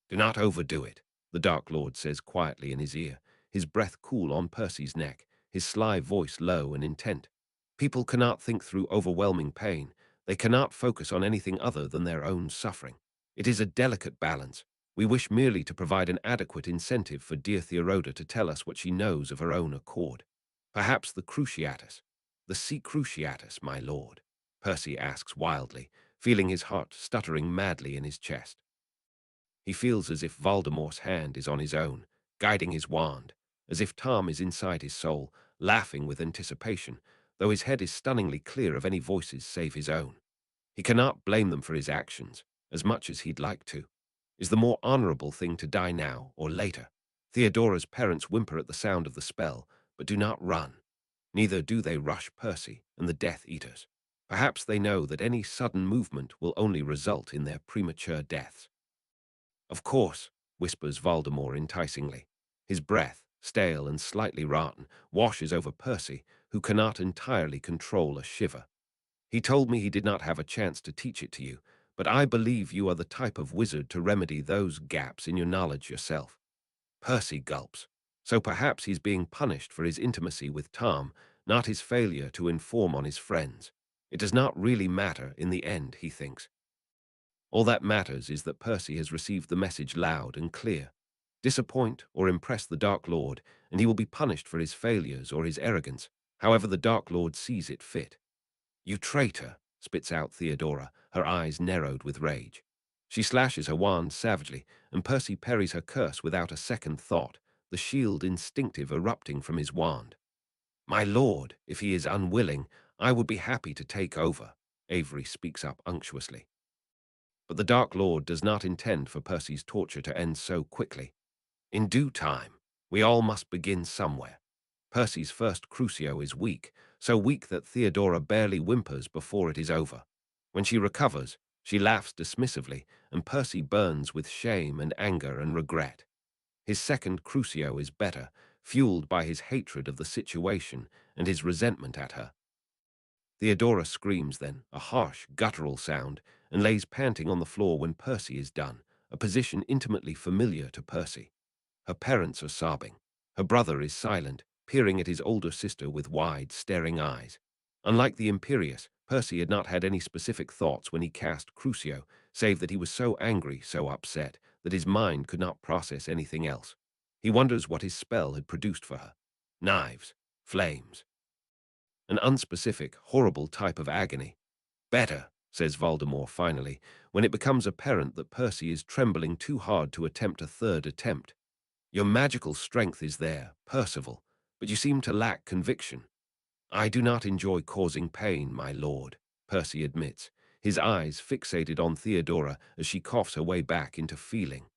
"Do not overdo it," the Dark Lord says quietly in his ear, his breath cool on Percy's neck, his sly voice low and intent. "People cannot think through overwhelming pain. They cannot focus on anything other than their own suffering. It is a delicate balance. We wish merely to provide an adequate incentive for dear Theododa to tell us what she knows of her own accord. Perhaps the Cruciatus, the Sea Cruciatus, my lord," Percy asks wildly, feeling his heart stuttering madly in his chest. He feels as if Voldemort's hand is on his own, guiding his wand, as if Tom is inside his soul, laughing with anticipation, though his head is stunningly clear of any voices save his own. He cannot blame them for his actions, as much as he'd like to. Is the more honorable thing to die now or later? Theodora's parents whimper at the sound of the spell, but do not run. Neither do they rush Percy and the Death Eaters. Perhaps they know that any sudden movement will only result in their premature deaths. "Of course," whispers Voldemort enticingly. His breath, stale and slightly rotten, washes over Percy, who cannot entirely control a shiver. "He told me he did not have a chance to teach it to you, but I believe you are the type of wizard to remedy those gaps in your knowledge yourself." Percy gulps. So perhaps he's being punished for his intimacy with Tom, not his failure to inform on his friends. It does not really matter in the end, he thinks. All that matters is that Percy has received the message loud and clear. Disappoint or impress the Dark Lord, and he will be punished for his failures or his arrogance, however the Dark Lord sees it fit. "You traitor," spits out Theodora, her eyes narrowed with rage. She slashes her wand savagely, and Percy parries her curse without a second thought, the shield instinctive erupting from his wand. "My lord, if he is unwilling, I would be happy to take over," Avery speaks up unctuously. But the Dark Lord does not intend for Percy's torture to end so quickly. "In due time, we all must begin somewhere." Percy's first Crucio is weak, so weak that Theodora barely whimpers before it is over. When she recovers, she laughs dismissively, and Percy burns with shame and anger and regret. His second Crucio is better, fueled by his hatred of the situation and his resentment at her. Theodora screams then, a harsh, guttural sound, and lays panting on the floor when Percy is done, a position intimately familiar to Percy. Her parents are sobbing. Her brother is silent, peering at his older sister with wide, staring eyes. Unlike the Imperious, Percy had not had any specific thoughts when he cast Crucio, save that he was so angry, so upset, that his mind could not process anything else. He wonders what his spell had produced for her. Knives, flames, an unspecific, horrible type of agony. "Better," says Voldemort finally, when it becomes apparent that Percy is trembling too hard to attempt a third attempt. "Your magical strength is there, Percival, but you seem to lack conviction." "I do not enjoy causing pain, my lord," Percy admits, his eyes fixated on Theodora as she coughs her way back into feeling.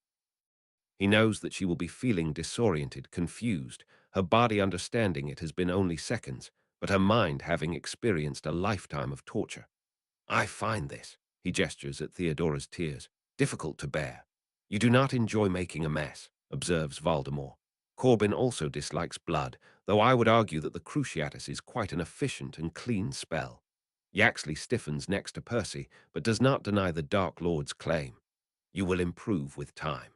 He knows that she will be feeling disoriented, confused, her body understanding it has been only seconds, but her mind having experienced a lifetime of torture. "I find this," he gestures at Theodora's tears, "difficult to bear." "You do not enjoy making a mess," observes Voldemort. "Corbin also dislikes blood, though I would argue that the Cruciatus is quite an efficient and clean spell." Yaxley stiffens next to Percy, but does not deny the Dark Lord's claim. "You will improve with time."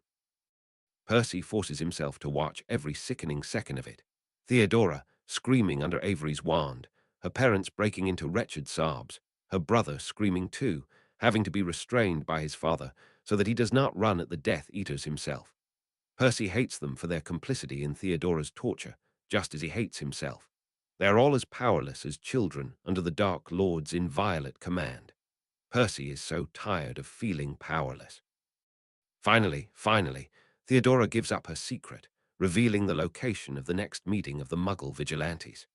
Percy forces himself to watch every sickening second of it. Theodora, screaming under Avery's wand, her parents breaking into wretched sobs, her brother screaming too, having to be restrained by his father so that he does not run at the Death Eaters himself. Percy hates them for their complicity in Theodora's torture, just as he hates himself. They are all as powerless as children under the Dark Lord's inviolate command. Percy is so tired of feeling powerless. Finally, Theodora gives up her secret, revealing the location of the next meeting of the Muggle vigilantes.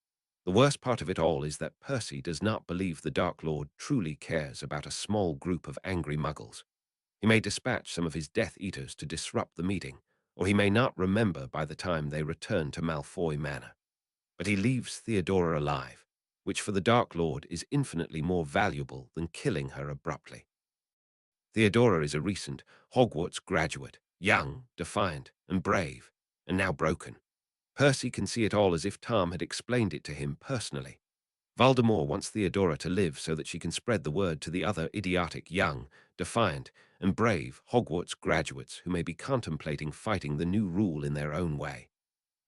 The worst part of it all is that Percy does not believe the Dark Lord truly cares about a small group of angry Muggles. He may dispatch some of his Death Eaters to disrupt the meeting, or he may not remember by the time they return to Malfoy Manor. But he leaves Theodora alive, which for the Dark Lord is infinitely more valuable than killing her abruptly. Theodora is a recent Hogwarts graduate, young, defiant, and brave, and now broken. Percy can see it all as if Tom had explained it to him personally. Voldemort wants Theodora to live so that she can spread the word to the other idiotic, young, defiant, and brave Hogwarts graduates who may be contemplating fighting the new rule in their own way.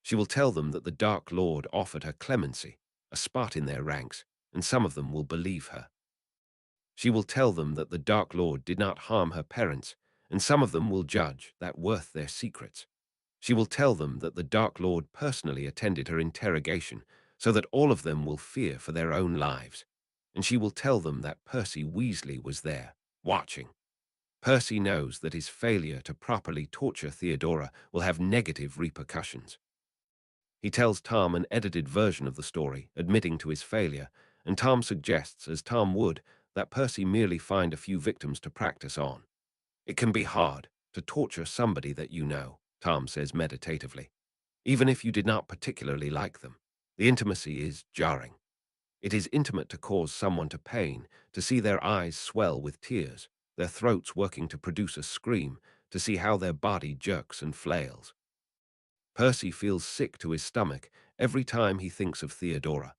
She will tell them that the Dark Lord offered her clemency, a spot in their ranks, and some of them will believe her. She will tell them that the Dark Lord did not harm her parents, and some of them will judge that worth their secrets. She will tell them that the Dark Lord personally attended her interrogation, so that all of them will fear for their own lives. And she will tell them that Percy Weasley was there, watching. Percy knows that his failure to properly torture Theodora will have negative repercussions. He tells Tom an edited version of the story, admitting to his failure, and Tom suggests, as Tom would, that Percy merely find a few victims to practice on. It can be hard to torture somebody that you know, Tom says meditatively, even if you did not particularly like them. The intimacy is jarring. It is intimate to cause someone to pain, to see their eyes swell with tears, their throats working to produce a scream, to see how their body jerks and flails. Percy feels sick to his stomach every time he thinks of Theodora.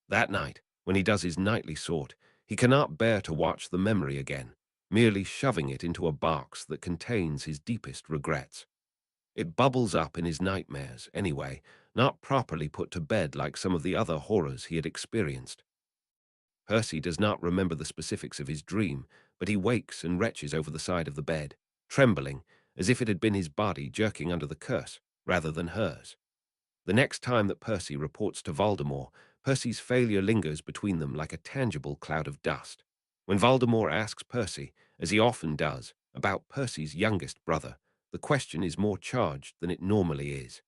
That night, when he does his nightly sort, he cannot bear to watch the memory again, merely shoving it into a box that contains his deepest regrets. It bubbles up in his nightmares, anyway, not properly put to bed like some of the other horrors he had experienced. Percy does not remember the specifics of his dream, but he wakes and retches over the side of the bed, trembling, as if it had been his body jerking under the curse, rather than hers. The next time that Percy reports to Voldemort, Percy's failure lingers between them like a tangible cloud of dust. When Voldemort asks Percy, as he often does, about Percy's youngest brother, the question is more charged than it normally is.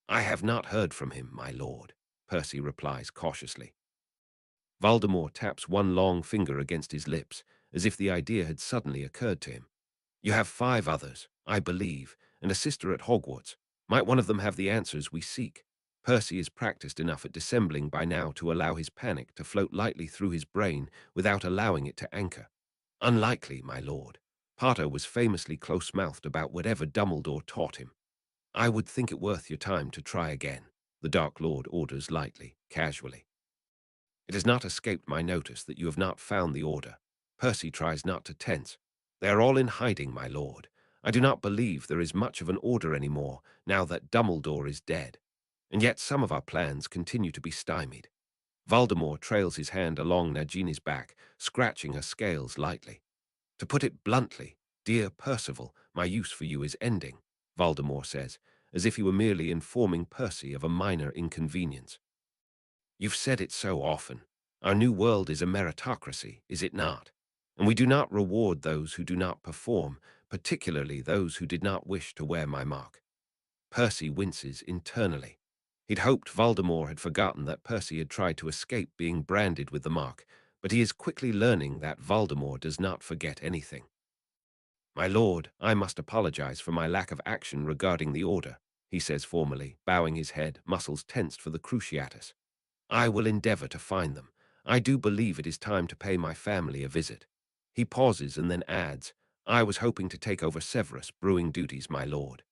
"I have not heard from him, my lord," Percy replies cautiously. Voldemort taps one long finger against his lips, as if the idea had suddenly occurred to him. "You have 5 others, I believe, and a sister at Hogwarts. Might one of them have the answers we seek?" Percy is practiced enough at dissembling by now to allow his panic to float lightly through his brain without allowing it to anchor. "Unlikely, my lord. Potter was famously close-mouthed about whatever Dumbledore taught him. I would think it worth your time to try again," the Dark Lord orders lightly, casually. "It has not escaped my notice that you have not found the order." Percy tries not to tense. "They are all in hiding, my lord. I do not believe there is much of an order anymore now that Dumbledore is dead. And yet some of our plans continue to be stymied." Voldemort trails his hand along Nagini's back, scratching her scales lightly. "To put it bluntly, dear Percival, my use for you is ending," Voldemort says, as if he were merely informing Percy of a minor inconvenience. "You've said it so often. Our new world is a meritocracy, is it not? And we do not reward those who do not perform, particularly those who did not wish to wear my mark." Percy winces internally. He'd hoped Voldemort had forgotten that Percy had tried to escape being branded with the mark, but he is quickly learning that Voldemort does not forget anything. "My lord, I must apologize for my lack of action regarding the order," he says formally, bowing his head, muscles tensed for the Cruciatus. "I will endeavor to find them. I do believe it is time to pay my family a visit." He pauses and then adds, "I was hoping to take over Severus' brewing duties, my lord."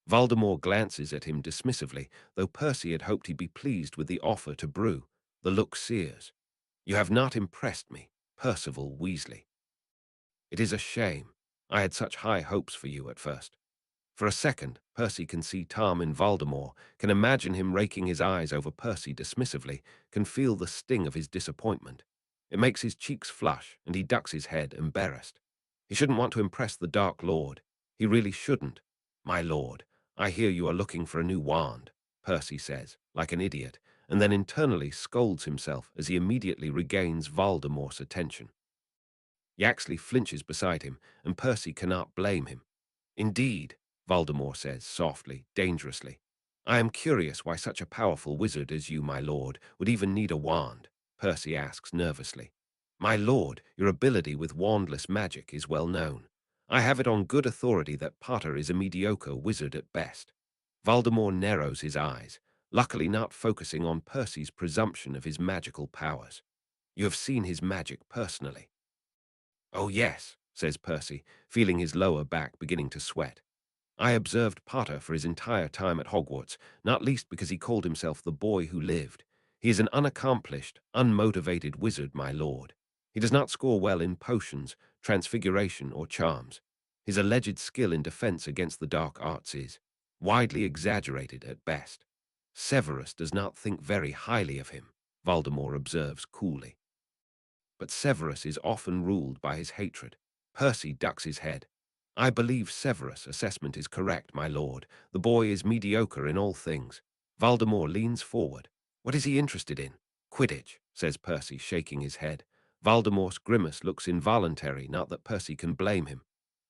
Voldemort glances at him dismissively, though Percy had hoped he'd be pleased with the offer to brew. The look sears. "You have not impressed me, Percival Weasley. It is a shame. I had such high hopes for you at first." For a second, Percy can see Tom in Voldemort, can imagine him raking his eyes over Percy dismissively, can feel the sting of his disappointment. It makes his cheeks flush, and he ducks his head, embarrassed. He shouldn't want to impress the Dark Lord. He really shouldn't. "My lord, I hear you are looking for a new wand," Percy says, like an idiot, and then internally scolds himself as he immediately regains Voldemort's attention. Yaxley flinches beside him, and Percy cannot blame him. "Indeed," Voldemort says softly, dangerously. "I am curious why such a powerful wizard as you, my lord, would even need a wand," Percy asks nervously. "My lord, your ability with wandless magic is well known. I have it on good authority that Potter is a mediocre wizard at best." Voldemort narrows his eyes, luckily not focusing on Percy's presumption of his magical powers. "You have seen his magic personally." "Oh yes," says Percy, feeling his lower back beginning to sweat. I observed Potter for his entire time at Hogwarts, not least because he called himself the boy who lived. He is an unaccomplished, unmotivated wizard, my lord. He does not score well in potions, transfiguration, or charms. His alleged skill in defense against the dark arts is widely exaggerated at best. Severus does not think very highly of him, Voldemort observes coolly. But Severus is often ruled by his hatred. Percy ducks his head. I believe Severus' assessment is correct, my lord. The boy is mediocre in all things. Voldemort leans forward. What is he interested in? Quidditch, says Percy, shaking his head. Voldemort's grimace looks involuntary, not that Percy can blame him.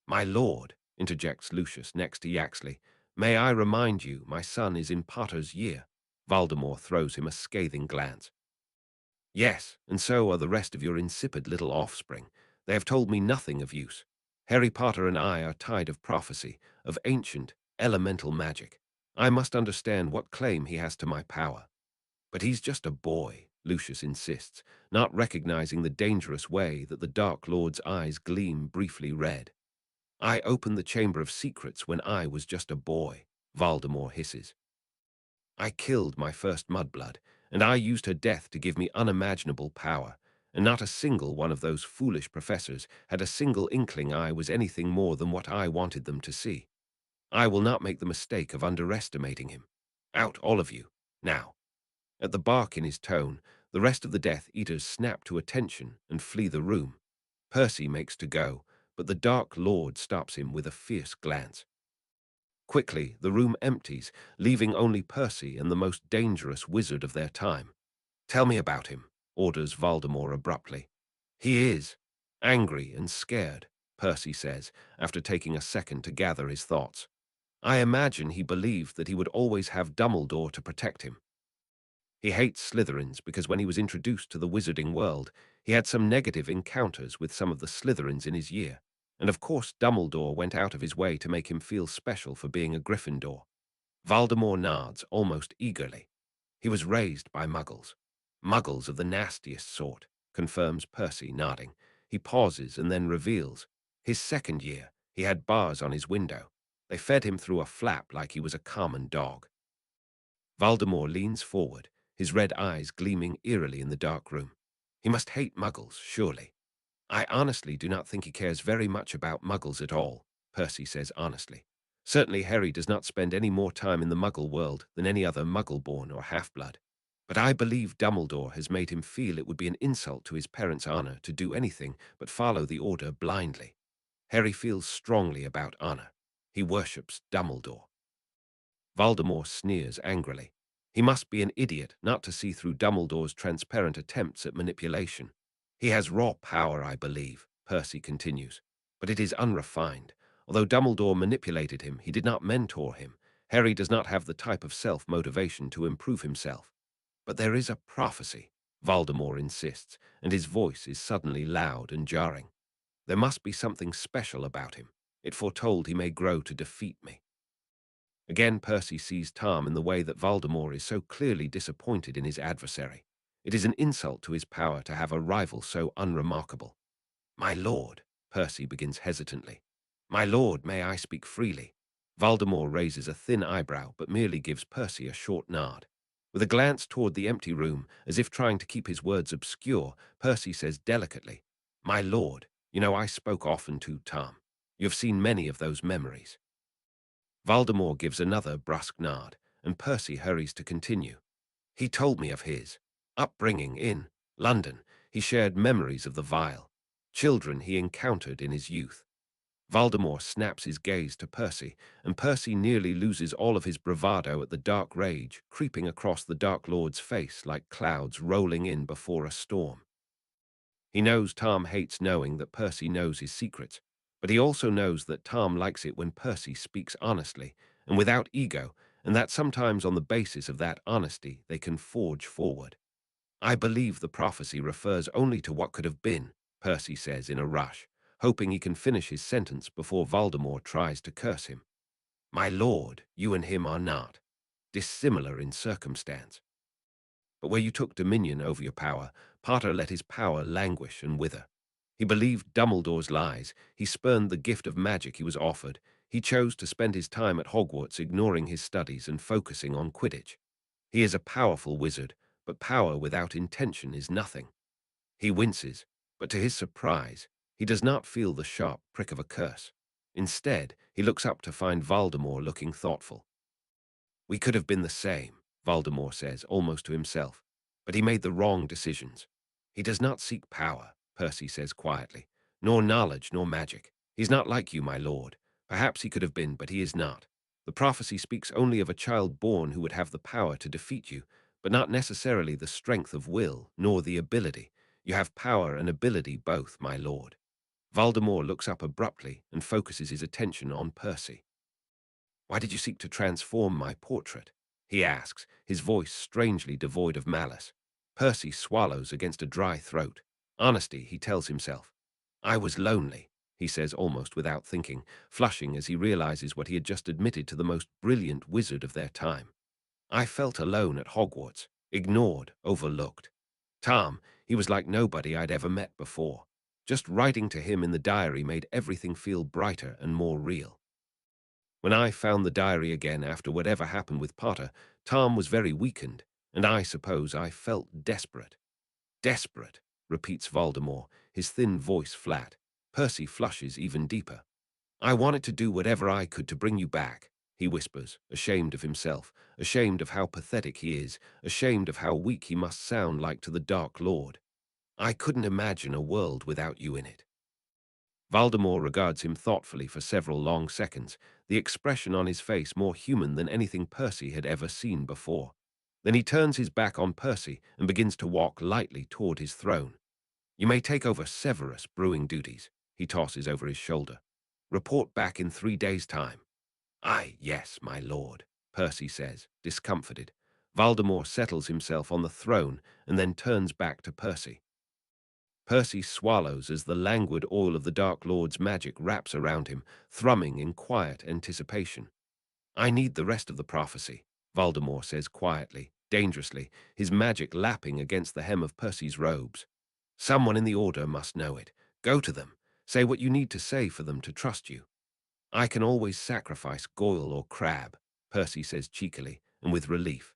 My lord, interjects Lucius next to Yaxley, may I remind you my son is in Potter's year. Voldemort throws him a scathing glance. Yes, and so are the rest of your insipid little offspring. They have told me nothing of use. Harry Potter and I are tired of prophecy, of ancient, elemental magic. I must understand what claim he has to my power. But he's just a boy, Lucius insists, not recognizing the dangerous way that the Dark Lord's eyes gleam briefly red. I opened the Chamber of Secrets when I was just a boy, Voldemort hisses. I killed my first mudblood, and I used her death to give me unimaginable power, and not a single one of those foolish professors had a single inkling I was anything more than what I wanted them to see. I will not make the mistake of underestimating him. Out, all of you, now. At the bark in his tone, the rest of the Death Eaters snap to attention and flee the room. Percy makes to go, but the Dark Lord stops him with a fierce glance. Quickly, the room empties, leaving only Percy and the most dangerous wizard of their time. Tell me about him, orders Voldemort abruptly. He is angry and scared, Percy says, after taking a second to gather his thoughts. I imagine he believed that he would always have Dumbledore to protect him. He hates Slytherins because when he was introduced to the wizarding world, he had some negative encounters with some of the Slytherins in his year. And of course Dumbledore went out of his way to make him feel special for being a Gryffindor. Voldemort nods almost eagerly. He was raised by Muggles. Muggles of the nastiest sort, confirms Percy, nodding. He pauses and then reveals. His second year, he had bars on his window. They fed him through a flap like he was a common dog. Voldemort leans forward, his red eyes gleaming eerily in the dark room. He must hate Muggles, surely. I honestly do not think he cares very much about Muggles at all, Percy says honestly. Certainly Harry does not spend any more time in the Muggle world than any other Muggle-born or half-blood. But I believe Dumbledore has made him feel it would be an insult to his parents' honor to do anything but follow the order blindly. Harry feels strongly about honor. He worships Dumbledore. Voldemort sneers angrily. He must be an idiot not to see through Dumbledore's transparent attempts at manipulation. He has raw power, I believe, Percy continues, but it is unrefined. Although Dumbledore manipulated him, he did not mentor him. Harry does not have the type of self-motivation to improve himself. But there is a prophecy, Voldemort insists, and his voice is suddenly loud and jarring. There must be something special about him. It foretold he may grow to defeat me. Again Percy sees Tom in the way that Voldemort is so clearly disappointed in his adversary. It is an insult to his power to have a rival so unremarkable. My lord, Percy begins hesitantly. My lord, may I speak freely? Voldemort raises a thin eyebrow but merely gives Percy a short nod. With a glance toward the empty room, as if trying to keep his words obscure, Percy says delicately, My lord, you know I spoke often to Tom. You have seen many of those memories. Voldemort gives another brusque nod, and Percy hurries to continue. He told me of his upbringing in London. He shared memories of the vile children he encountered in his youth. Voldemort snaps his gaze to Percy, and Percy nearly loses all of his bravado at the dark rage creeping across the Dark Lord's face like clouds rolling in before a storm. He knows Tom hates knowing that Percy knows his secrets, but he also knows that Tom likes it when Percy speaks honestly and without ego, and that sometimes on the basis of that honesty they can forge forward. I believe the prophecy refers only to what could have been, Percy says in a rush, hoping he can finish his sentence before Voldemort tries to curse him. My lord, you and him are not dissimilar in circumstance. But where you took dominion over your power, Potter let his power languish and wither. He believed Dumbledore's lies. He spurned the gift of magic he was offered. He chose to spend his time at Hogwarts ignoring his studies and focusing on Quidditch. He is a powerful wizard, but power without intention is nothing. He winces, but to his surprise, he does not feel the sharp prick of a curse. Instead, he looks up to find Voldemort looking thoughtful. "We could have been the same," Voldemort says, almost to himself, "but he made the wrong decisions." "He does not seek power," Percy says quietly, "nor knowledge, nor magic. He's not like you, my lord. Perhaps he could have been, but he is not. The prophecy speaks only of a child born who would have the power to defeat you, but not necessarily the strength of will, nor the ability. You have power and ability both, my lord." Voldemort looks up abruptly and focuses his attention on Percy. "Why did you seek to transform my portrait?" he asks, his voice strangely devoid of malice. Percy swallows against a dry throat. Honesty, he tells himself. "I was lonely," he says almost without thinking, flushing as he realizes what he had just admitted to the most brilliant wizard of their time. "I felt alone at Hogwarts, ignored, overlooked. Tom, he was like nobody I'd ever met before. Just writing to him in the diary made everything feel brighter and more real. When I found the diary again after whatever happened with Potter, Tom was very weakened, and I suppose I felt desperate." "Desperate," repeats Voldemort, his thin voice flat. Percy flushes even deeper. "I wanted to do whatever I could to bring you back," he whispers, ashamed of himself, ashamed of how pathetic he is, ashamed of how weak he must sound like to the Dark Lord. "I couldn't imagine a world without you in it." Voldemort regards him thoughtfully for several long seconds, the expression on his face more human than anything Percy had ever seen before. Then he turns his back on Percy and begins to walk lightly toward his throne. "You may take over Severus' brewing duties," he tosses over his shoulder. "Report back in 3 days' time." "Aye, yes, my lord," Percy says, discomfited. Voldemort settles himself on the throne and then turns back to Percy. Percy swallows as the languid oil of the Dark Lord's magic wraps around him, thrumming in quiet anticipation. "I need the rest of the prophecy," Voldemort says quietly, dangerously, his magic lapping against the hem of Percy's robes. "Someone in the Order must know it. Go to them. Say what you need to say for them to trust you." "I can always sacrifice Goyle or Crabbe," Percy says cheekily, and with relief.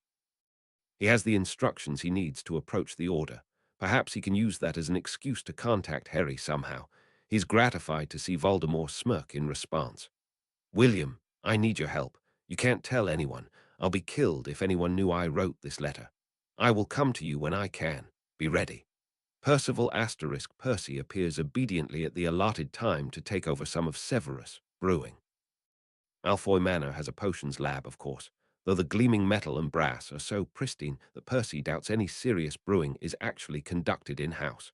He has the instructions he needs to approach the Order. Perhaps he can use that as an excuse to contact Harry somehow. He's gratified to see Voldemort smirk in response. "William, I need your help. You can't tell anyone. I'll be killed if anyone knew I wrote this letter. I will come to you when I can. Be ready." Percival * Percy appears obediently at the allotted time to take over some of Severus' brewing. Malfoy Manor has a potions lab, of course, though the gleaming metal and brass are so pristine that Percy doubts any serious brewing is actually conducted in-house.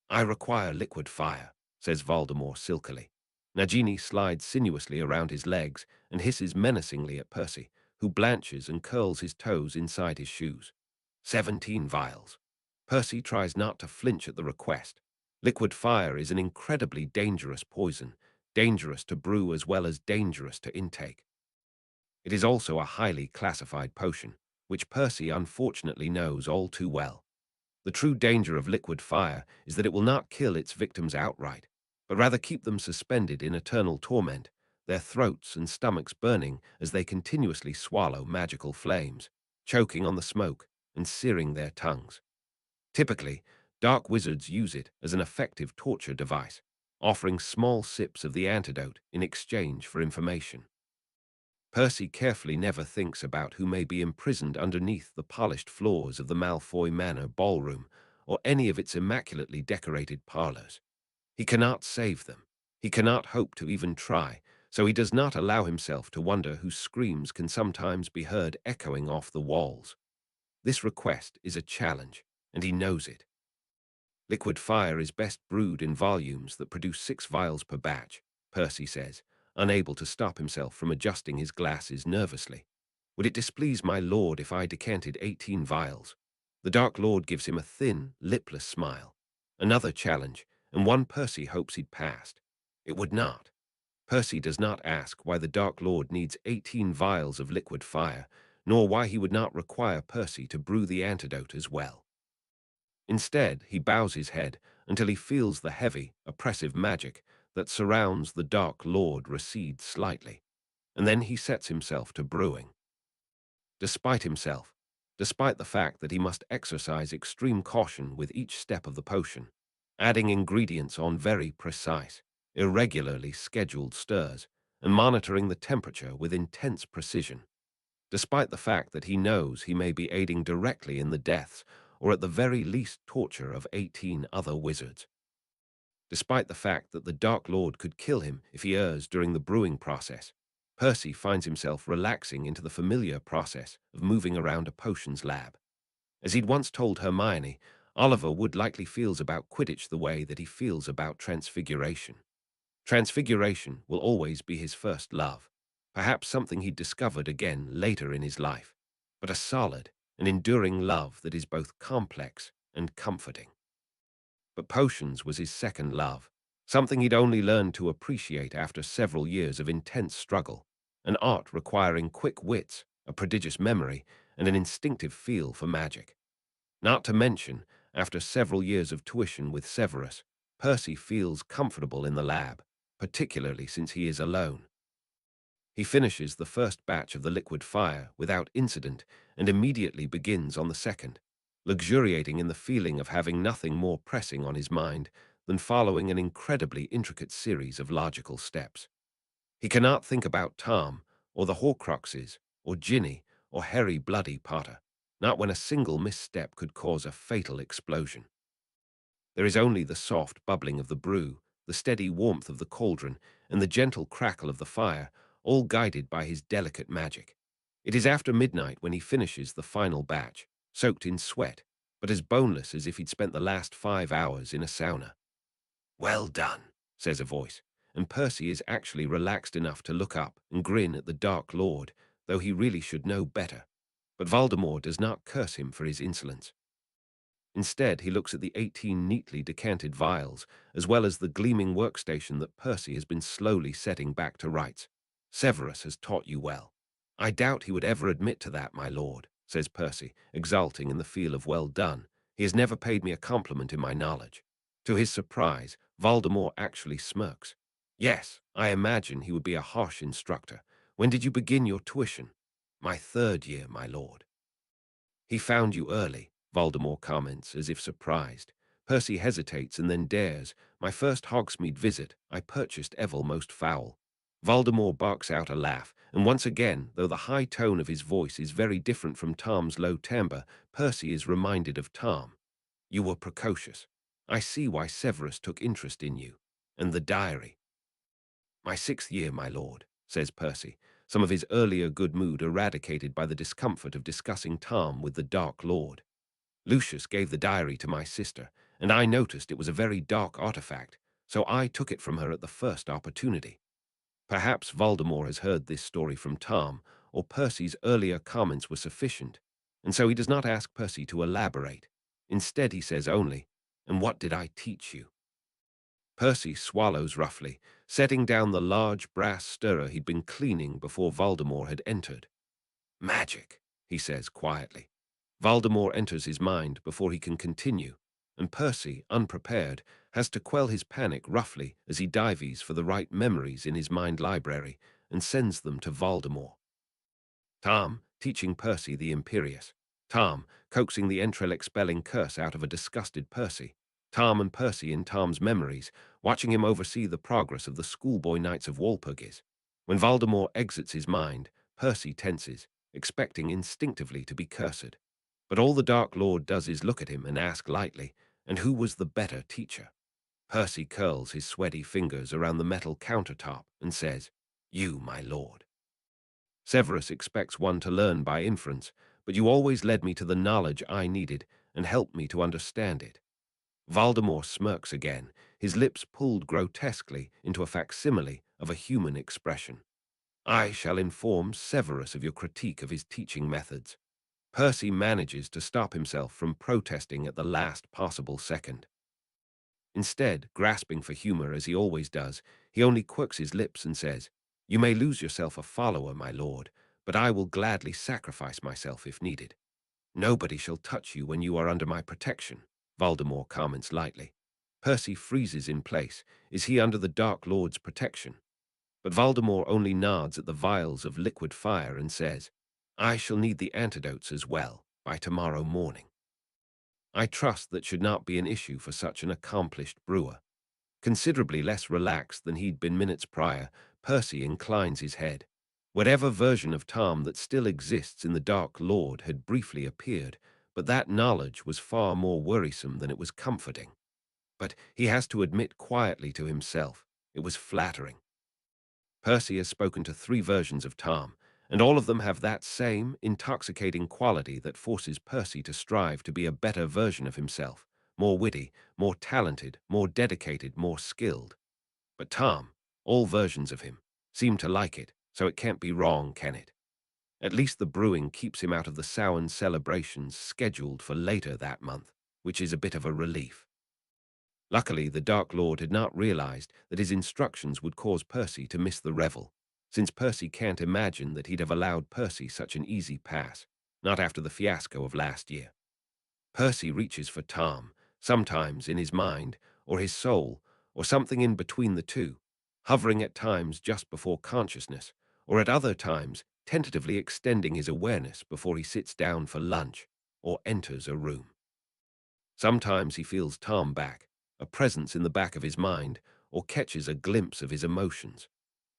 "I require liquid fire," says Voldemort silkily. Nagini slides sinuously around his legs and hisses menacingly at Percy, who blanches and curls his toes inside his shoes. 17 vials. Percy tries not to flinch at the request. Liquid fire is an incredibly dangerous poison, dangerous to brew as well as dangerous to intake. It is also a highly classified potion, which Percy unfortunately knows all too well. The true danger of liquid fire is that it will not kill its victims outright, but rather keep them suspended in eternal torment, their throats and stomachs burning as they continuously swallow magical flames, choking on the smoke and searing their tongues. Typically, dark wizards use it as an effective torture device, offering small sips of the antidote in exchange for information. Percy carefully never thinks about who may be imprisoned underneath the polished floors of the Malfoy Manor ballroom or any of its immaculately decorated parlors. He cannot save them. He cannot hope to even try, so he does not allow himself to wonder whose screams can sometimes be heard echoing off the walls. This request is a challenge, and he knows it. Liquid fire is best brewed in volumes that produce 6 vials per batch, Percy says, unable to stop himself from adjusting his glasses nervously. "Would it displease my lord if I decanted 18 vials? The Dark Lord gives him a thin, lipless smile. Another challenge, and one Percy hopes he'd passed. It would not. Percy does not ask why the Dark Lord needs 18 vials of liquid fire, nor why he would not require Percy to brew the antidote as well. Instead, he bows his head until he feels the heavy, oppressive magic that surrounds the Dark Lord recede slightly, and then he sets himself to brewing. Despite himself, despite the fact that he must exercise extreme caution with each step of the potion, adding ingredients on very precise, irregularly scheduled stirs, and monitoring the temperature with intense precision, despite the fact that he knows he may be aiding directly in the deaths or at the very least torture of 18 other wizards, despite the fact that the Dark Lord could kill him if he errs during the brewing process. Percy finds himself relaxing into the familiar process of moving around a potions lab. As he'd once told Hermione, Oliver Wood likely feels about Quidditch the way that he feels about Transfiguration. Transfiguration will always be his first love, perhaps something he'd discovered again later in his life, but a solid and enduring love that is both complex and comforting. But potions was his second love, something he'd only learned to appreciate after several years of intense struggle, an art requiring quick wits, a prodigious memory, and an instinctive feel for magic. Not to mention, after several years of tuition with Severus, Percy feels comfortable in the lab, particularly since he is alone. He finishes the first batch of the liquid fire without incident and immediately begins on the second, luxuriating in the feeling of having nothing more pressing on his mind than following an incredibly intricate series of logical steps. He cannot think about Tom, or the Horcruxes, or Ginny, or Harry Bloody Potter, not when a single misstep could cause a fatal explosion. There is only the soft bubbling of the brew, the steady warmth of the cauldron, and the gentle crackle of the fire, all guided by his delicate magic. It is after midnight when he finishes the final batch, soaked in sweat, but as boneless as if he'd spent the last 5 hours in a sauna. "Well done," says a voice, and Percy is actually relaxed enough to look up and grin at the Dark Lord, though he really should know better. But Voldemort does not curse him for his insolence. Instead, he looks at the 18 neatly decanted vials, as well as the gleaming workstation that Percy has been slowly setting back to rights. "Severus has taught you well." "I doubt he would ever admit to that, my lord," says Percy, exulting in the feel of well done. "He has never paid me a compliment in my knowledge." To his surprise, Voldemort actually smirks. "Yes, I imagine he would be a harsh instructor. When did you begin your tuition?" "My 3rd year, my lord." "He found you early," Voldemort comments, as if surprised. Percy hesitates and then dares. "My first Hogsmeade visit, I purchased Evil most foul." Voldemort barks out a laugh, and once again, though the high tone of his voice is very different from Tom's low timbre, Percy is reminded of Tom. "You were precocious. I see why Severus took interest in you. And the diary." "My 6th year, my lord," says Percy, some of his earlier good mood eradicated by the discomfort of discussing Tom with the Dark Lord. "Lucius gave the diary to my sister, and I noticed it was a very dark artifact, so I took it from her at the first opportunity." Perhaps Voldemort has heard this story from Tom, or Percy's earlier comments were sufficient, and so he does not ask Percy to elaborate. Instead, he says only, "And what did I teach you?" Percy swallows roughly, setting down the large brass stirrer he'd been cleaning before Voldemort had entered. "Magic," he says quietly. Voldemort enters his mind before he can continue, and Percy, unprepared, has to quell his panic roughly as he dives for the right memories in his mind library and sends them to Voldemort. Tom, teaching Percy the Imperious. Tom, coaxing the entrail-expelling curse out of a disgusted Percy. Tom and Percy in Tom's memories, watching him oversee the progress of the schoolboy Knights of Walpurgis. When Voldemort exits his mind, Percy tenses, expecting instinctively to be cursed. But all the Dark Lord does is look at him and ask lightly, "And who was the better teacher?" Percy curls his sweaty fingers around the metal countertop and says, "You, my lord." Severus expects one to learn by inference, but you always led me to the knowledge I needed and helped me to understand it. Voldemort smirks again, his lips pulled grotesquely into a facsimile of a human expression. "I shall inform Severus of your critique of his teaching methods." Percy manages to stop himself from protesting at the last possible second. Instead, grasping for humor as he always does, he only quirks his lips and says, "You may lose yourself a follower, my lord, but I will gladly sacrifice myself if needed. Nobody shall touch you when you are under my protection." Voldemort comments lightly. Percy freezes in place. Is he under the Dark Lord's protection? But Voldemort only nods at the vials of liquid fire and says, I shall need the antidotes as well by tomorrow morning. I trust that should not be an issue for such an accomplished brewer. Considerably less relaxed than he'd been minutes prior, Percy inclines his head. Whatever version of Tom that still exists in the Dark Lord had briefly appeared, but that knowledge was far more worrisome than it was comforting. But he has to admit quietly to himself, it was flattering. Percy has spoken to 3 versions of Tom, and all of them have that same intoxicating quality that forces Percy to strive to be a better version of himself, more witty, more talented, more dedicated, more skilled. But Tom, all versions of him, seem to like it, so it can't be wrong, can it? At least the brewing keeps him out of the Samhain celebrations scheduled for later that month, which is a bit of a relief. Luckily, the Dark Lord had not realized that his instructions would cause Percy to miss the revel, since Percy can't imagine that he'd have allowed Percy such an easy pass, not after the fiasco of last year. Percy reaches for Tom, sometimes in his mind, or his soul, or something in between the two, hovering at times just before consciousness, or at other times tentatively extending his awareness before he sits down for lunch or enters a room. Sometimes he feels Tom back, a presence in the back of his mind, or catches a glimpse of his emotions.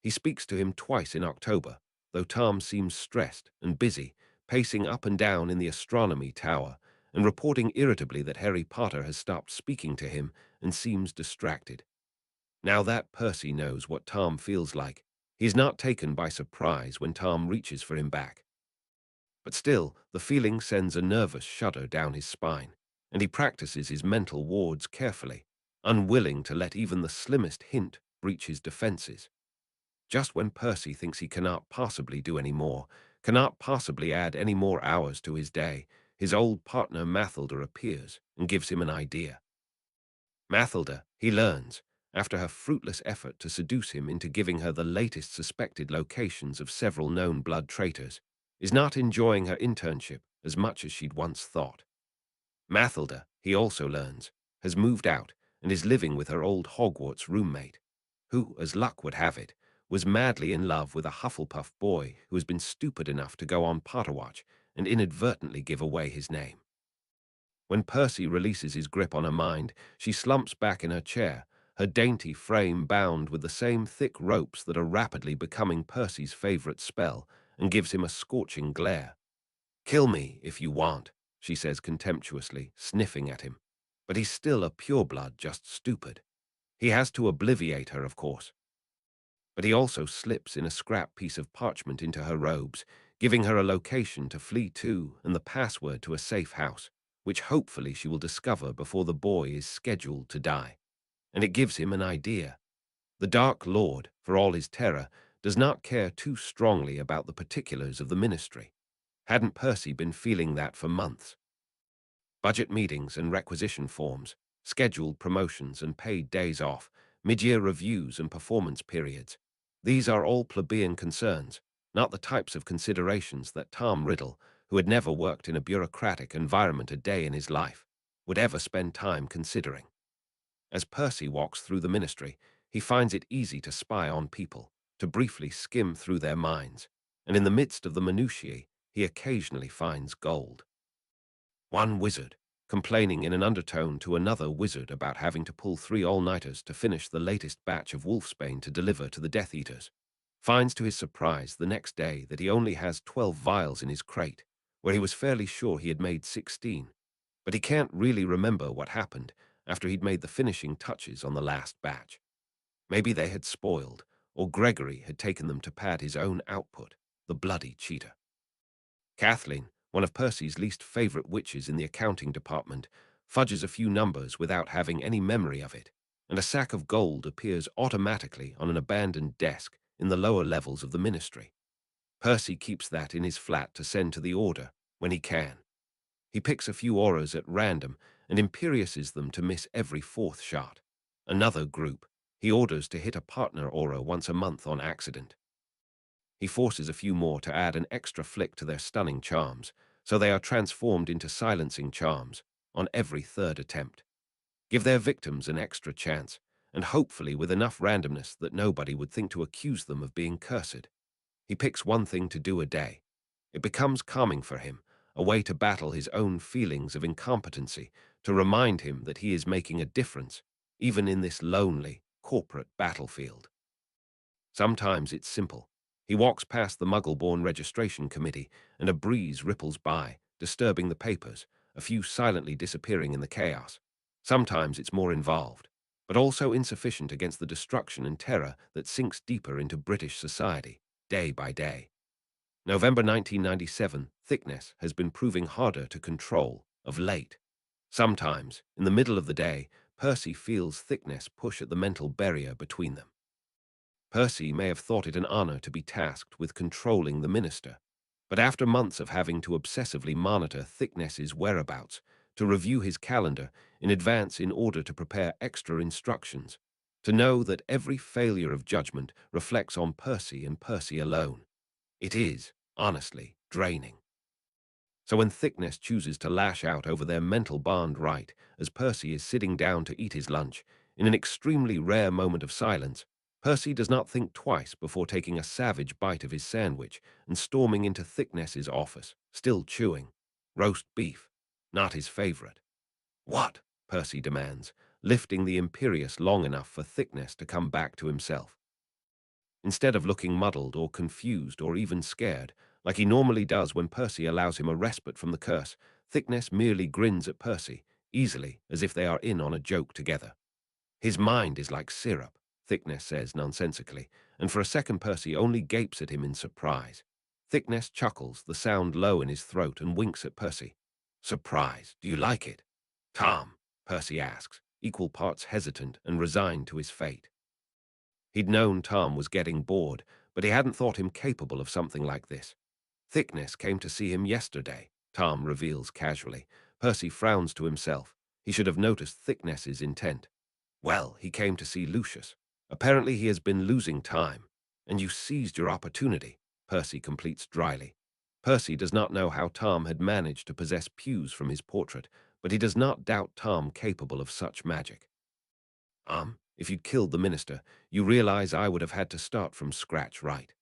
He speaks to him twice in October, though Tom seems stressed and busy, pacing up and down in the astronomy tower, and reporting irritably that Harry Potter has stopped speaking to him and seems distracted. Now that Percy knows what Tom feels like, he's not taken by surprise when Tom reaches for him back. But still, the feeling sends a nervous shudder down his spine, and he practices his mental wards carefully, unwilling to let even the slimmest hint breach his defenses. Just when Percy thinks he cannot possibly do any more, cannot possibly add any more hours to his day, his old partner Mathilda appears and gives him an idea. Mathilda, he learns, after her fruitless effort to seduce him into giving her the latest suspected locations of several known blood traitors, is not enjoying her internship as much as she'd once thought. Mathilda, he also learns, has moved out and is living with her old Hogwarts roommate, who, as luck would have it, was madly in love with a Hufflepuff boy who has been stupid enough to go on Potterwatch and inadvertently give away his name. When Percy releases his grip on her mind, she slumps back in her chair, her dainty frame bound with the same thick ropes that are rapidly becoming Percy's favorite spell, and gives him a scorching glare. "Kill me, if you want," she says contemptuously, sniffing at him. But he's still a pureblood, just stupid. He has to obliviate her, of course. But he also slips in a scrap piece of parchment into her robes, giving her a location to flee to and the password to a safe house, which hopefully she will discover before the boy is scheduled to die. And it gives him an idea. The Dark Lord, for all his terror, does not care too strongly about the particulars of the ministry. Hadn't Percy been feeling that for months? Budget meetings and requisition forms, scheduled promotions and paid days off, mid-year reviews and performance periods. These are all plebeian concerns, not the types of considerations that Tom Riddle, who had never worked in a bureaucratic environment a day in his life, would ever spend time considering. As Percy walks through the ministry, he finds it easy to spy on people, to briefly skim through their minds, and in the midst of the minutiae, he occasionally finds gold. One wizard, complaining in an undertone to another wizard about having to pull 3 all-nighters to finish the latest batch of wolfsbane to deliver to the Death Eaters, finds to his surprise the next day that he only has 12 vials in his crate, where he was fairly sure he had made 16. But he can't really remember what happened after he'd made the finishing touches on the last batch. Maybe they had spoiled, or Gregory had taken them to pad his own output, the bloody cheater. Kathleen, one of Percy's least favorite witches in the accounting department, fudges a few numbers without having any memory of it, and a sack of gold appears automatically on an abandoned desk in the lower levels of the ministry. Percy keeps that in his flat to send to the Order when he can. He picks a few auras at random and imperiouses them to miss every 4th shot. Another group he orders to hit a partner aura once a month on accident. He forces a few more to add an extra flick to their stunning charms, so they are transformed into silencing charms, on every third attempt. Give their victims an extra chance, and hopefully with enough randomness that nobody would think to accuse them of being cursed. He picks one thing to do a day. It becomes calming for him, a way to battle his own feelings of incompetency, to remind him that he is making a difference, even in this lonely, corporate battlefield. Sometimes it's simple. He walks past the Muggle-born registration committee, and a breeze ripples by, disturbing the papers, a few silently disappearing in the chaos. Sometimes it's more involved, but also insufficient against the destruction and terror that sinks deeper into British society, day by day. November 1997, thickness has been proving harder to control of late. Sometimes, in the middle of the day, Percy feels thickness push at the mental barrier between them. Percy may have thought it an honor to be tasked with controlling the minister, but after months of having to obsessively monitor Thickness's whereabouts, to review his calendar in advance in order to prepare extra instructions, to know that every failure of judgment reflects on Percy and Percy alone, it is, honestly, draining. So when Thickness chooses to lash out over their mental bond right as Percy is sitting down to eat his lunch, in an extremely rare moment of silence, Percy does not think twice before taking a savage bite of his sandwich and storming into Thickness's office, still chewing. Roast beef, not his favorite. What? Percy demands, lifting the imperious long enough for Thickness to come back to himself. Instead of looking muddled or confused or even scared, like he normally does when Percy allows him a respite from the curse, Thickness merely grins at Percy, easily, as if they are in on a joke together. His mind is like syrup, Thickness says nonsensically, and for a second Percy only gapes at him in surprise. Thickness chuckles, the sound low in his throat, and winks at Percy. Surprise, do you like it? Tom, Percy asks, equal parts hesitant and resigned to his fate. He'd known Tom was getting bored, but he hadn't thought him capable of something like this. Thickness came to see him yesterday, Tom reveals casually. Percy frowns to himself. He should have noticed Thickness's intent. Well, he came to see Lucius. Apparently he has been losing time. And you seized your opportunity, Percy completes dryly. Percy does not know how Tom had managed to possess pews from his portrait, but he does not doubt Tom capable of such magic. If you'd killed the minister, you realize I would have had to start from scratch, right?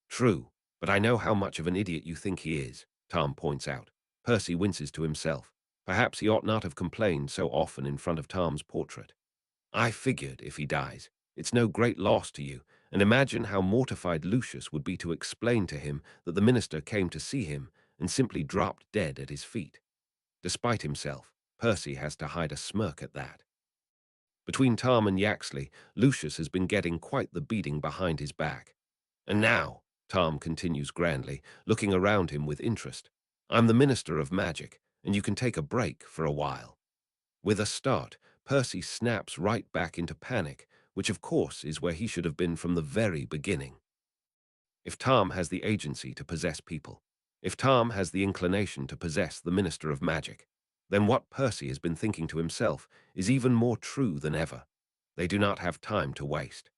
True, but I know how much of an idiot you think he is, Tom points out. Percy winces to himself. Perhaps he ought not have complained so often in front of Tom's portrait. I figured if he dies, it's no great loss to you, and imagine how mortified Lucius would be to explain to him that the minister came to see him and simply dropped dead at his feet. Despite himself, Percy has to hide a smirk at that. Between Tom and Yaxley, Lucius has been getting quite the beating behind his back. And now, Tom continues grandly, looking around him with interest, I'm the Minister of Magic, and you can take a break for a while. With a start, Percy snaps right back into panic, which of course is where he should have been from the very beginning. If Tom has the agency to possess people, if Tom has the inclination to possess the Minister of Magic, then what Percy has been thinking to himself is even more true than ever. They do not have time to waste.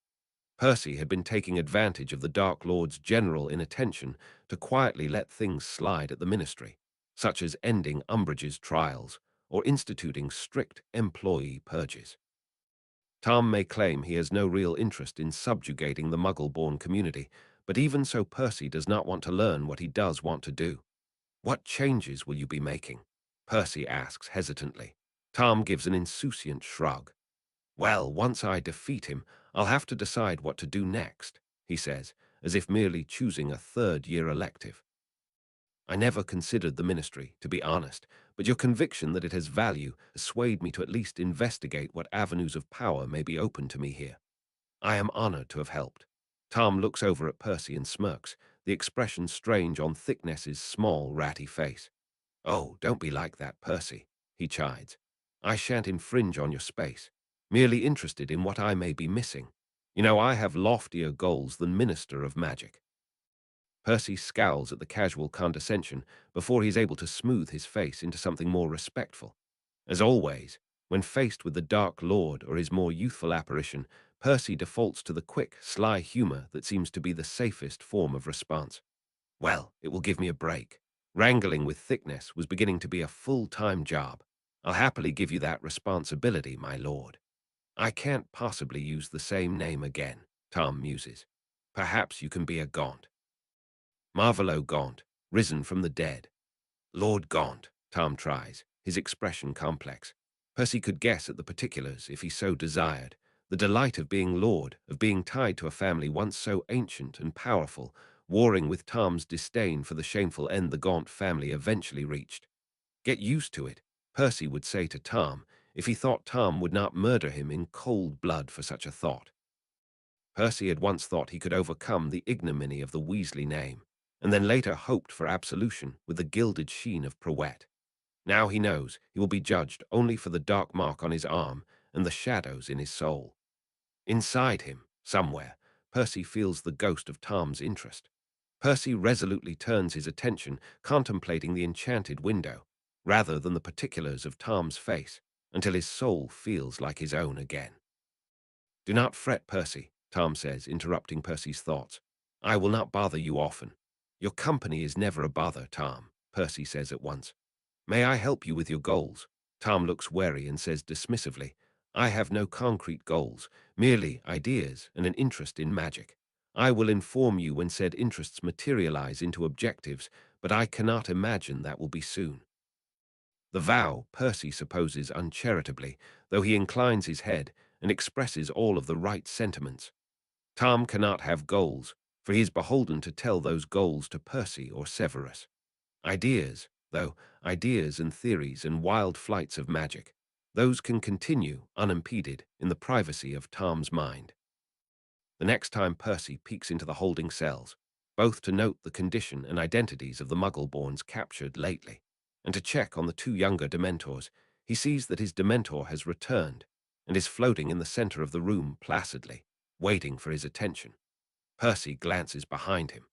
Percy had been taking advantage of the Dark Lord's general inattention to quietly let things slide at the ministry, such as ending Umbridge's trials or instituting strict employee purges. Tom may claim he has no real interest in subjugating the Muggle-born community, but even so Percy does not want to learn what he does want to do. What changes will you be making? Percy asks hesitantly. Tom gives an insouciant shrug. Well, once I defeat him, I'll have to decide what to do next, he says, as if merely choosing a third-year elective. I never considered the ministry, to be honest, but your conviction that it has value has swayed me to at least investigate what avenues of power may be open to me here. I am honored to have helped. Tom looks over at Percy and smirks, the expression strange on Thickness's small, ratty face. Oh, don't be like that, Percy, he chides. I shan't infringe on your space, merely interested in what I may be missing. You know, I have loftier goals than Minister of Magic. Percy scowls at the casual condescension before he's able to smooth his face into something more respectful. As always, when faced with the Dark Lord or his more youthful apparition, Percy defaults to the quick, sly humor that seems to be the safest form of response. Well, it will give me a break. Wrangling with Thickness was beginning to be a full-time job. I'll happily give you that responsibility, my lord. I can't possibly use the same name again, Tom muses. Perhaps you can be a Gaunt. Marvolo Gaunt, risen from the dead. Lord Gaunt, Tom tries, his expression complex. Percy could guess at the particulars if he so desired. The delight of being lord, of being tied to a family once so ancient and powerful, warring with Tom's disdain for the shameful end the Gaunt family eventually reached. Get used to it, Percy would say to Tom, if he thought Tom would not murder him in cold blood for such a thought. Percy had once thought he could overcome the ignominy of the Weasley name, and then later hoped for absolution with the gilded sheen of Prowett. Now he knows he will be judged only for the dark mark on his arm and the shadows in his soul. Inside him, somewhere, Percy feels the ghost of Tom's interest. Percy resolutely turns his attention, contemplating the enchanted window, rather than the particulars of Tom's face, until his soul feels like his own again. Do not fret, Percy, Tom says, interrupting Percy's thoughts. I will not bother you often. Your company is never a bother, Tom, Percy says at once. May I help you with your goals? Tom looks wary and says dismissively, I have no concrete goals, merely ideas and an interest in magic. I will inform you when said interests materialize into objectives, but I cannot imagine that will be soon. The vow Percy supposes uncharitably, though he inclines his head and expresses all of the right sentiments. Tom cannot have goals, for he is beholden to tell those goals to Percy or Severus. Ideas, though, ideas and theories and wild flights of magic, those can continue unimpeded in the privacy of Tom's mind. The next time Percy peeks into the holding cells, both to note the condition and identities of the Muggle-borns captured lately, and to check on the two younger Dementors, he sees that his Dementor has returned and is floating in the center of the room placidly, waiting for his attention. Percy glances behind him.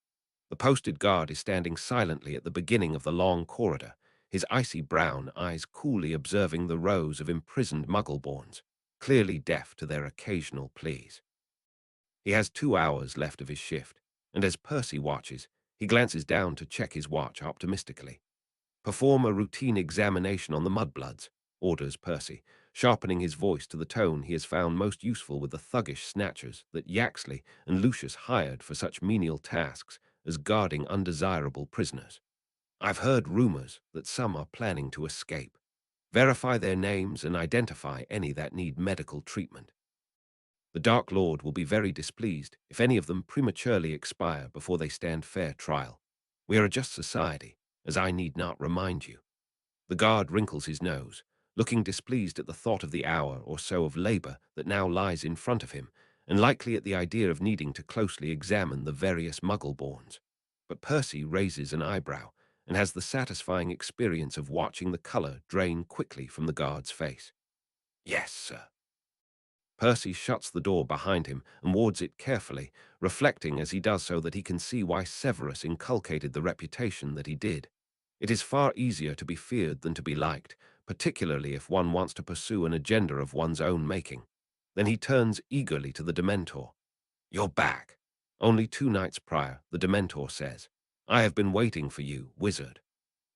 The posted guard is standing silently at the beginning of the long corridor, his icy brown eyes coolly observing the rows of imprisoned Muggle-borns, clearly deaf to their occasional pleas. He has 2 hours left of his shift, and as Percy watches, he glances down to check his watch optimistically. Perform a routine examination on the mudbloods, orders Percy, sharpening his voice to the tone he has found most useful with the thuggish snatchers that Yaxley and Lucius hired for such menial tasks as guarding undesirable prisoners. I've heard rumors that some are planning to escape. Verify their names and identify any that need medical treatment. The Dark Lord will be very displeased if any of them prematurely expire before they stand fair trial. We are a just society, as I need not remind you. The guard wrinkles his nose, looking displeased at the thought of the hour or so of labor that now lies in front of him, and likely at the idea of needing to closely examine the various Muggle-borns. But Percy raises an eyebrow and has the satisfying experience of watching the color drain quickly from the guard's face. Yes, sir. Percy shuts the door behind him and wards it carefully, reflecting as he does so that he can see why Severus inculcated the reputation that he did. It is far easier to be feared than to be liked, particularly if one wants to pursue an agenda of one's own making. Then he turns eagerly to the Dementor. You're back. Only 2 nights prior, the Dementor says. I have been waiting for you, wizard.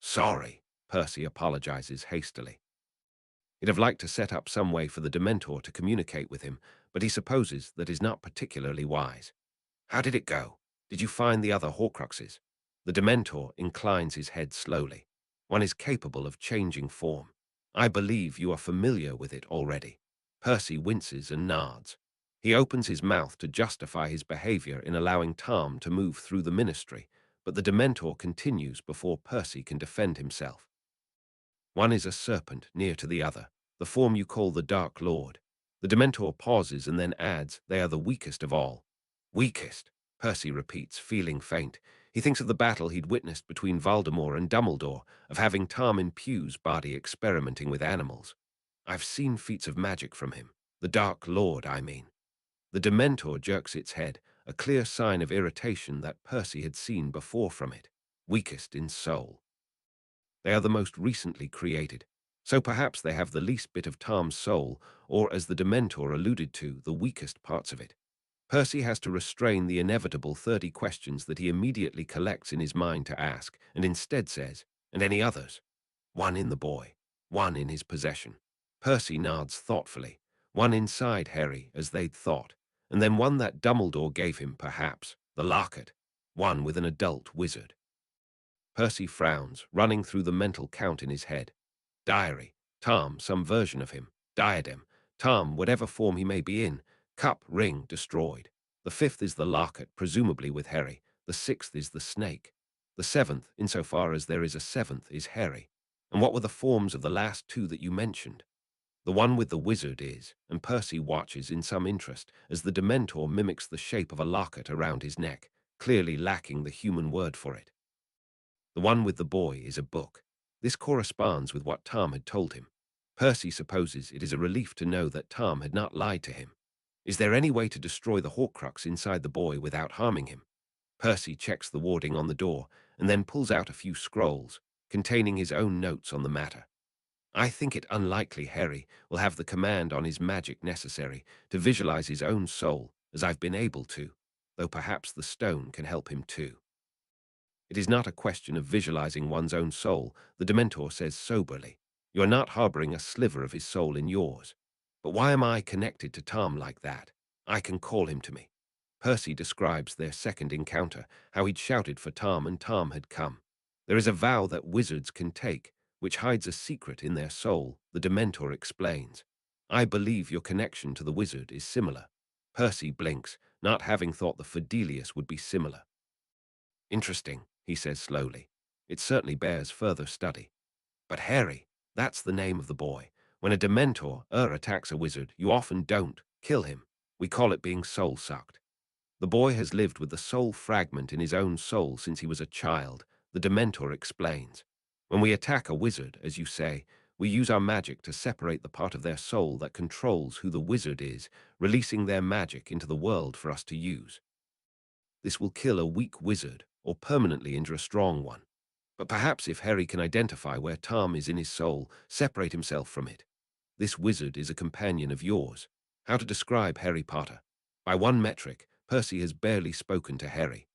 Sorry, Percy apologizes hastily. He'd have liked to set up some way for the Dementor to communicate with him, but he supposes that is not particularly wise. How did it go? Did you find the other Horcruxes? The Dementor inclines his head slowly. One is capable of changing form. I believe you are familiar with it already. Percy winces and nods. He opens his mouth to justify his behavior in allowing Tom to move through the ministry, but the Dementor continues before Percy can defend himself. One is a serpent near to the other, the form you call the Dark Lord. The Dementor pauses and then adds, they are the weakest of all. Weakest, Percy repeats, feeling faint. He thinks of the battle he'd witnessed between Voldemort and Dumbledore, of having Tom in Pugh's body experimenting with animals. I've seen feats of magic from him. The Dark Lord, I mean. The Dementor jerks its head, a clear sign of irritation that Percy had seen before from it. Weakest in soul. They are the most recently created, so perhaps they have the least bit of Tom's soul, or as the Dementor alluded to, the weakest parts of it. Percy has to restrain the inevitable 30 questions that he immediately collects in his mind to ask, and instead says, and any others? One in the boy. one in his possession. Percy nods thoughtfully, one inside Harry as they'd thought, and then one that Dumbledore gave him, perhaps, the locket, one with an adult wizard. Percy frowns, running through the mental count in his head. Diary, Tom, some version of him. Diadem, Tom, whatever form he may be in. Cup, ring, destroyed. The fifth is the locket, presumably with Harry. The sixth is the snake. The seventh, insofar as there is a seventh, is Harry. And what were the forms of the last two that you mentioned? The one with the wizard is, and Percy watches in some interest as the Dementor mimics the shape of a locket around his neck, clearly lacking the human word for it. The one with the boy is a book. This corresponds with what Tom had told him. Percy supposes it is a relief to know that Tom had not lied to him. Is there any way to destroy the Horcrux inside the boy without harming him? Percy checks the warding on the door and then pulls out a few scrolls containing his own notes on the matter. I think it unlikely Harry will have the command on his magic necessary to visualize his own soul as I've been able to, though perhaps the stone can help him too. It is not a question of visualizing one's own soul, the Dementor says soberly. You are not harboring a sliver of his soul in yours. But why am I connected to Tom like that? I can call him to me. Percy describes their second encounter, how he'd shouted for Tom and Tom had come. There is a vow that wizards can take, which hides a secret in their soul, the Dementor explains. I believe your connection to the wizard is similar. Percy blinks, not having thought the Fidelius would be similar. Interesting, he says slowly. It certainly bears further study. But Harry, that's the name of the boy. When a Dementor attacks a wizard, you often don't kill him. We call it being soul-sucked. The boy has lived with the soul fragment in his own soul since he was a child, the Dementor explains. When we attack a wizard, as you say, we use our magic to separate the part of their soul that controls who the wizard is, releasing their magic into the world for us to use. This will kill a weak wizard or permanently injure a strong one. But perhaps if Harry can identify where Tom is in his soul, separate himself from it. This wizard is a companion of yours. How to describe Harry Potter? By one metric, Percy has barely spoken to Harry.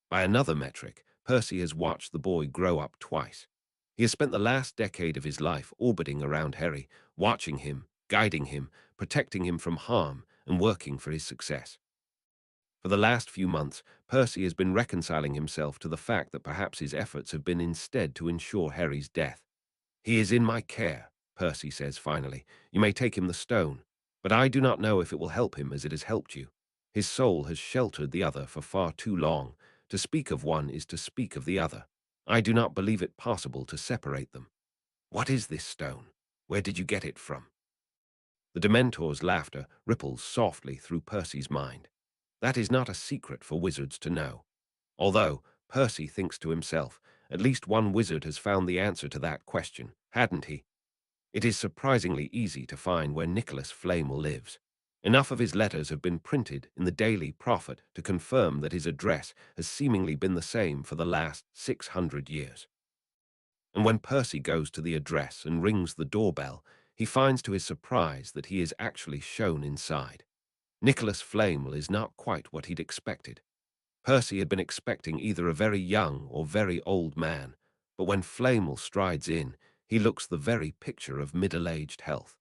By another metric, Percy has watched the boy grow up twice. He has spent the last decade of his life orbiting around Harry, watching him, guiding him, protecting him from harm, and working for his success. For the last few months, Percy has been reconciling himself to the fact that perhaps his efforts have been instead to ensure Harry's death. He is in my care, Percy says finally. You may take him the stone, but I do not know if it will help him as it has helped you. His soul has sheltered the other for far too long. To speak of one is to speak of the other. I do not believe it possible to separate them. What is this stone? Where did you get it from? The Dementor's laughter ripples softly through Percy's mind. That is not a secret for wizards to know. Although, Percy thinks to himself, at least one wizard has found the answer to that question, hadn't he? It is surprisingly easy to find where Nicholas Flamel lives. Enough of his letters have been printed in the Daily Prophet to confirm that his address has seemingly been the same for the last 600 years. And when Percy goes to the address and rings the doorbell, he finds to his surprise that he is actually shown inside. Nicholas Flamel is not quite what he'd expected. Percy had been expecting either a very young or very old man, but when Flamel strides in, he looks the very picture of middle-aged health.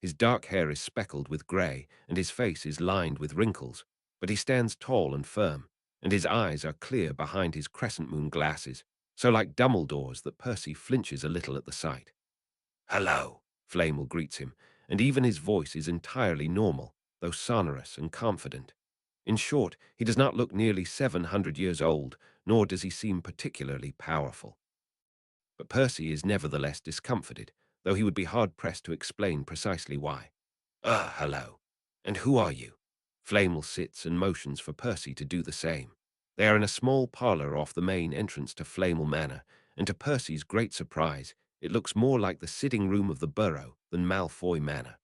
His dark hair is speckled with grey, and his face is lined with wrinkles, but he stands tall and firm, and his eyes are clear behind his crescent moon glasses, so like Dumbledore's that Percy flinches a little at the sight. "Hello," Flamel greets him, and even his voice is entirely normal, though sonorous and confident. In short, he does not look nearly 700 years old, nor does he seem particularly powerful. But Percy is nevertheless discomfited, though he would be hard-pressed to explain precisely why. Hello. And who are you?" Flamel sits and motions for Percy to do the same. They are in a small parlor off the main entrance to Flamel Manor, and to Percy's great surprise, it looks more like the sitting room of the Burrow than Malfoy Manor.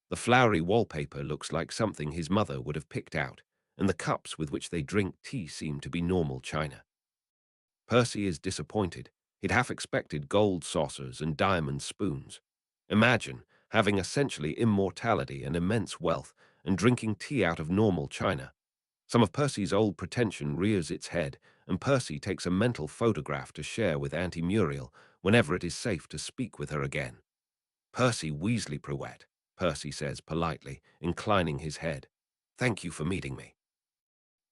The flowery wallpaper looks like something his mother would have picked out, and the cups with which they drink tea seem to be normal china. Percy is disappointed. He'd half expected gold saucers and diamond spoons. Imagine having essentially immortality and immense wealth and drinking tea out of normal china. Some of Percy's old pretension rears its head, and Percy takes a mental photograph to share with Auntie Muriel whenever it is safe to speak with her again. Percy Weasley Pruett, Percy says politely, inclining his head. Thank you for meeting me.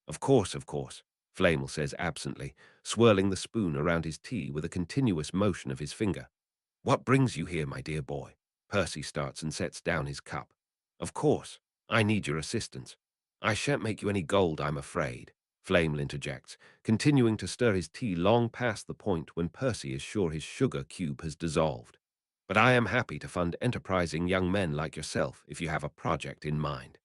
Of course, Flamel says absently, swirling the spoon around his tea with a continuous motion of his finger. What brings you here, my dear boy? Percy starts and sets down his cup. Of course, I need your assistance. I shan't make you any gold, I'm afraid, Flamel interjects, continuing to stir his tea long past the point when Percy is sure his sugar cube has dissolved. But I am happy to fund enterprising young men like yourself if you have a project in mind.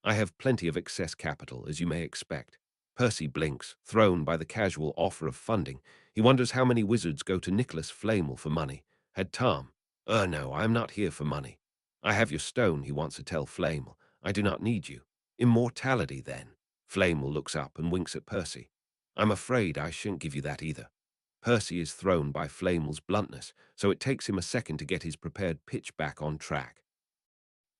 I have plenty of excess capital, as you may expect. Percy blinks, thrown by the casual offer of funding. He wonders how many wizards go to Nicholas Flamel for money. Had Tom, no, I am not here for money. I have your stone, he wants to tell Flamel. I do not need you. Immortality, then. Flamel looks up and winks at Percy. I'm afraid I shan't give you that either. Percy is thrown by Flamel's bluntness, so it takes him a second to get his prepared pitch back on track.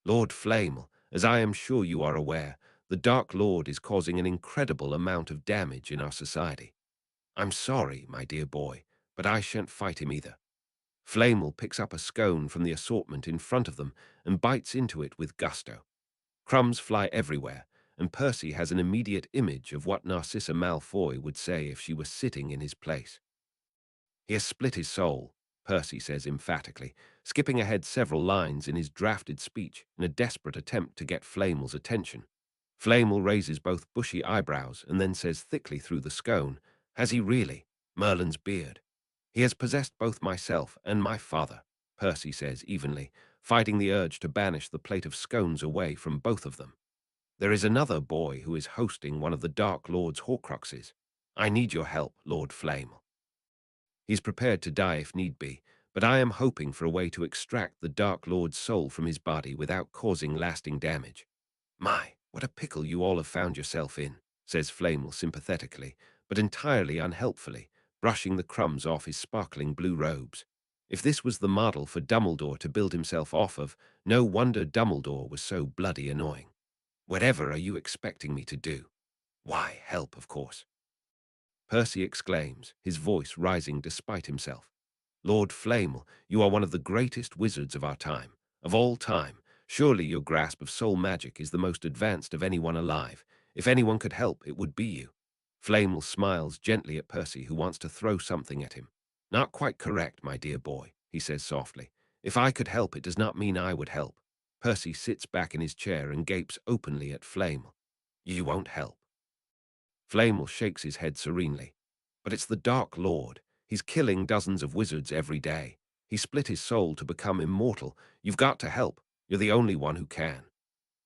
Lord Flamel, as I am sure you are aware, the Dark Lord is causing an incredible amount of damage in our society. I'm sorry, my dear boy, but I shan't fight him either. Flamel picks up a scone from the assortment in front of them and bites into it with gusto. Crumbs fly everywhere, and Percy has an immediate image of what Narcissa Malfoy would say if she were sitting in his place. He has split his soul, Percy says emphatically, skipping ahead several lines in his drafted speech in a desperate attempt to get Flamel's attention. Flamel raises both bushy eyebrows and then says thickly through the scone, Has he really? Merlin's beard. He has possessed both myself and my father, Percy says evenly, fighting the urge to banish the plate of scones away from both of them. There is another boy who is hosting one of the Dark Lord's Horcruxes. I need your help, Lord Flamel. He's prepared to die if need be, but I am hoping for a way to extract the Dark Lord's soul from his body without causing lasting damage. My, what a pickle you all have found yourself in, says Flamel sympathetically, but entirely unhelpfully, brushing the crumbs off his sparkling blue robes. If this was the model for Dumbledore to build himself off of, no wonder Dumbledore was so bloody annoying. Whatever are you expecting me to do? Why, help, of course. Percy exclaims, his voice rising despite himself. Lord Flamel, you are one of the greatest wizards of our time, of all time. Surely your grasp of soul magic is the most advanced of anyone alive. If anyone could help, it would be you. Flamel smiles gently at Percy, who wants to throw something at him. Not quite correct, my dear boy, he says softly. If I could help, it does not mean I would help. Percy sits back in his chair and gapes openly at Flamel. You won't help. Flamel shakes his head serenely. But it's the Dark Lord. He's killing dozens of wizards every day. He split his soul to become immortal. You've got to help. You're the only one who can.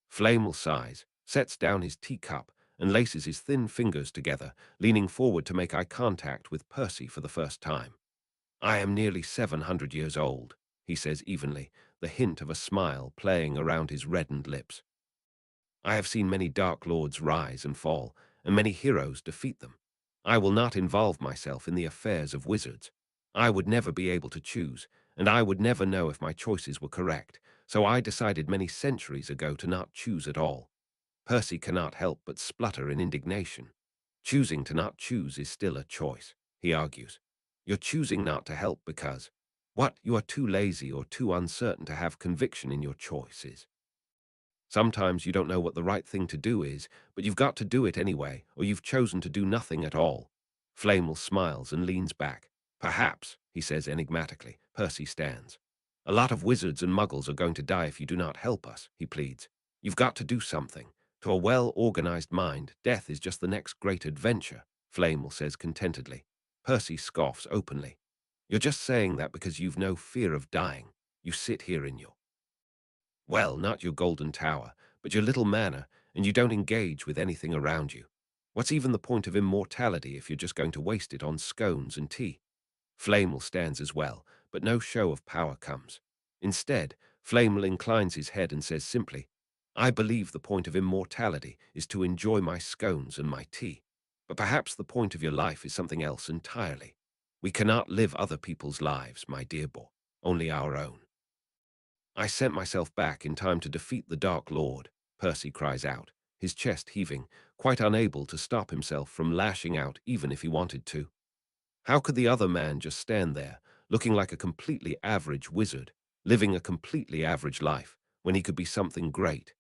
Flamel sighs, sets down his teacup, and laces his thin fingers together, leaning forward to make eye contact with Percy for the first time. I am nearly 700 years old, he says evenly, the hint of a smile playing around his reddened lips. I have seen many Dark Lords rise and fall, and many heroes defeat them. I will not involve myself in the affairs of wizards. I would never be able to choose, and I would never know if my choices were correct, so I decided many centuries ago to not choose at all. Percy cannot help but splutter in indignation. Choosing to not choose is still a choice, he argues. You're choosing not to help because, what, you are too lazy or too uncertain to have conviction in your choices. Sometimes you don't know what the right thing to do is, but you've got to do it anyway, or you've chosen to do nothing at all. Flamel smiles and leans back. Perhaps, he says enigmatically. Percy stands. A lot of wizards and muggles are going to die if you do not help us, he pleads. You've got to do something. To a well-organized mind, death is just the next great adventure, Flamel says contentedly. Percy scoffs openly. You're just saying that because you've no fear of dying. You sit here in your not your golden tower, but your little manor, and you don't engage with anything around you. What's even the point of immortality if you're just going to waste it on scones and tea? Flamel stands as well, but no show of power comes. Instead, Flamel inclines his head and says simply, I believe the point of immortality is to enjoy my scones and my tea. But perhaps the point of your life is something else entirely. We cannot live other people's lives, my dear boy, only our own. I sent myself back in time to defeat the Dark Lord, Percy cries out, his chest heaving, quite unable to stop himself from lashing out even if he wanted to. How could the other man just stand there, looking like a completely average wizard, living a completely average life when he could be something great.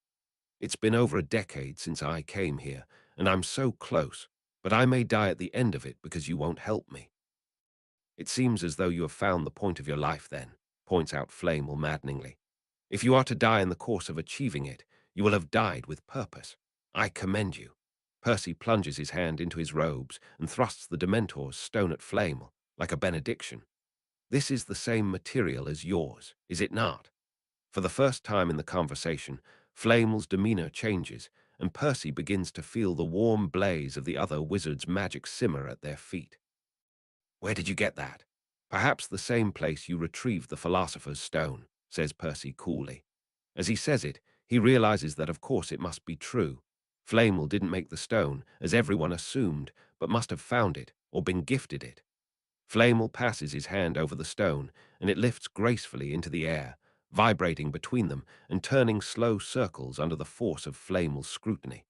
It's been over a decade since I came here, and I'm so close, but I may die at the end of it because you won't help me. It seems as though you have found the point of your life then, points out Flamel maddeningly. If you are to die in the course of achieving it, you will have died with purpose. I commend you. Percy plunges his hand into his robes and thrusts the Dementor's stone at Flamel, like a benediction. This is the same material as yours, is it not? For the first time in the conversation, Flamel's demeanor changes, and Percy begins to feel the warm blaze of the other wizard's magic simmer at their feet. Where did you get that? Perhaps the same place you retrieved the Philosopher's Stone, says Percy coolly. As he says it, he realizes that of course it must be true. Flamel didn't make the stone, as everyone assumed, but must have found it, or been gifted it. Flamel passes his hand over the stone, and it lifts gracefully into the air, vibrating between them and turning slow circles under the force of Flamel's scrutiny.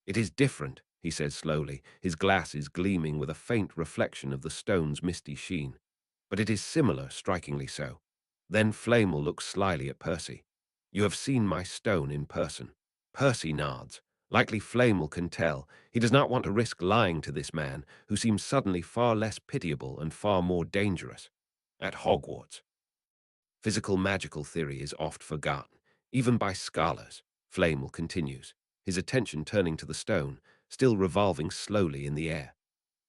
It is different, he says slowly, his glasses gleaming with a faint reflection of the stone's misty sheen. But it is similar, strikingly so. Then Flamel looks slyly at Percy. You have seen my stone in person. Percy nods. Likely Flamel can tell. He does not want to risk lying to this man, who seems suddenly far less pitiable and far more dangerous. At Hogwarts. Physical magical theory is oft forgotten, even by scholars, Flamel continues, his attention turning to the stone, still revolving slowly in the air.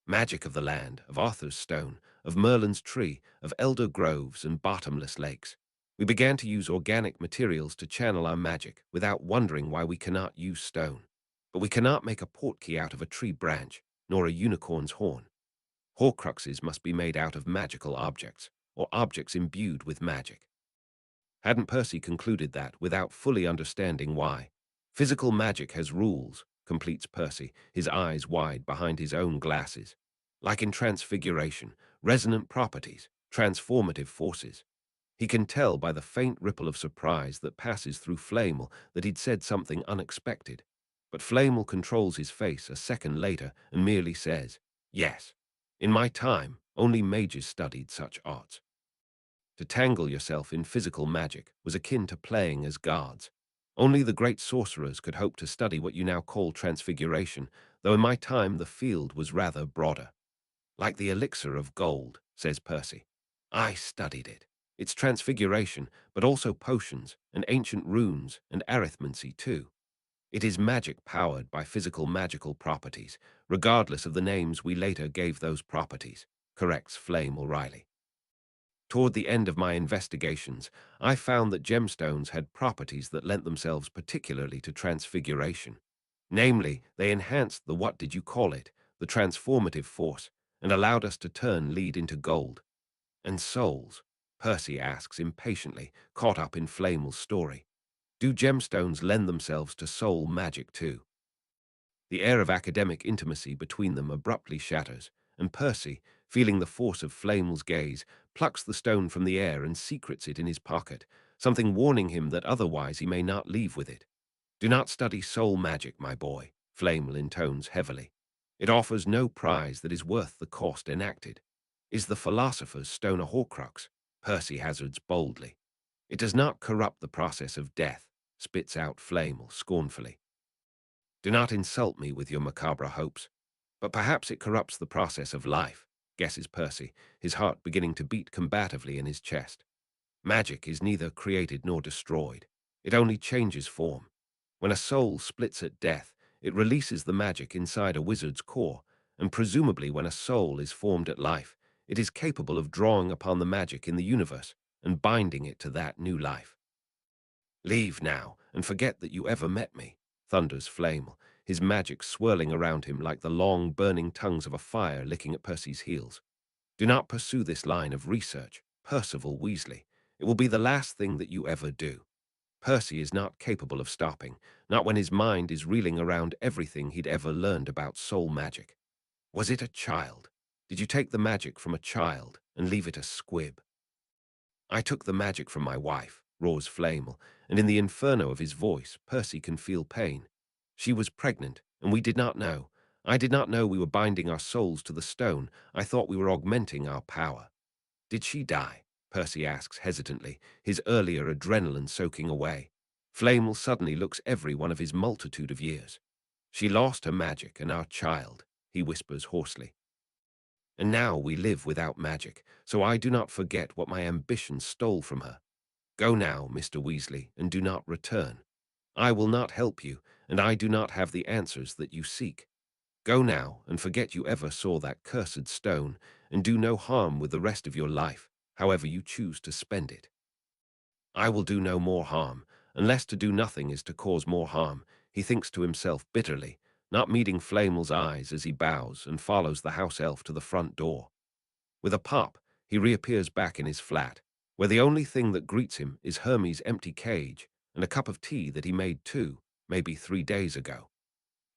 Magic of the land, of Arthur's stone, of Merlin's tree, of elder groves and bottomless lakes. We began to use organic materials to channel our magic without wondering why we cannot use stone. But we cannot make a portkey out of a tree branch, nor a unicorn's horn. Horcruxes must be made out of magical objects, or objects imbued with magic. Hadn't Percy concluded that without fully understanding why? Physical magic has rules, completes Percy, his eyes wide behind his own glasses. Like in transfiguration, resonant properties, transformative forces. He can tell by the faint ripple of surprise that passes through Flamel that he'd said something unexpected. But Flamel controls his face a second later and merely says, yes. In my time, only mages studied such arts. To tangle yourself in physical magic was akin to playing as guards. Only the great sorcerers could hope to study what you now call transfiguration, though in my time the field was rather broader. Like the elixir of gold, says Percy. I studied it. It's transfiguration, but also potions, and ancient runes, and arithmancy too. It is magic powered by physical magical properties, regardless of the names we later gave those properties, corrects Flame O'Reilly. Toward the end of my investigations, I found that gemstones had properties that lent themselves particularly to transfiguration. Namely, they enhanced the what did you call it, the transformative force, and allowed us to turn lead into gold. And souls? Percy asks impatiently, caught up in Flamel's story. Do gemstones lend themselves to soul magic too? The air of academic intimacy between them abruptly shatters, and Percy, feeling the force of Flamel's gaze, plucks the stone from the air and secretes it in his pocket, something warning him that otherwise he may not leave with it. Do not study soul magic, my boy, Flamel intones heavily. It offers no prize that is worth the cost enacted. Is the philosopher's stone a Horcrux? Percy hazards boldly. It does not corrupt the process of death, spits out Flamel scornfully. Do not insult me with your macabre hopes. But perhaps it corrupts the process of life, guesses Percy, his heart beginning to beat combatively in his chest. Magic is neither created nor destroyed. It only changes form. When a soul splits at death, it releases the magic inside a wizard's core, and presumably when a soul is formed at life, it is capable of drawing upon the magic in the universe and binding it to that new life. Leave now, and forget that you ever met me, thunders Flamel, his magic swirling around him like the long, burning tongues of a fire licking at Percy's heels. Do not pursue this line of research, Percival Weasley. It will be the last thing that you ever do. Percy is not capable of stopping, not when his mind is reeling around everything he'd ever learned about soul magic. Was it a child? Did you take the magic from a child and leave it a squib? I took the magic from my wife, roars Flamel, and in the inferno of his voice, Percy can feel pain. She was pregnant, and we did not know. I did not know we were binding our souls to the stone. I thought we were augmenting our power. Did she die? Percy asks hesitantly, his earlier adrenaline soaking away. Flamel suddenly looks every one of his multitude of years. She lost her magic and our child, he whispers hoarsely. And now we live without magic, so I do not forget what my ambition stole from her. Go now, Mr. Weasley, and do not return. I will not help you, and I do not have the answers that you seek. Go now, and forget you ever saw that cursed stone, and do no harm with the rest of your life, however you choose to spend it. I will do no more harm, unless to do nothing is to cause more harm, he thinks to himself bitterly, not meeting Flamel's eyes as he bows and follows the house elf to the front door. With a pop, he reappears back in his flat, where the only thing that greets him is Hermie's empty cage and a cup of tea that he made 2, maybe 3 days ago.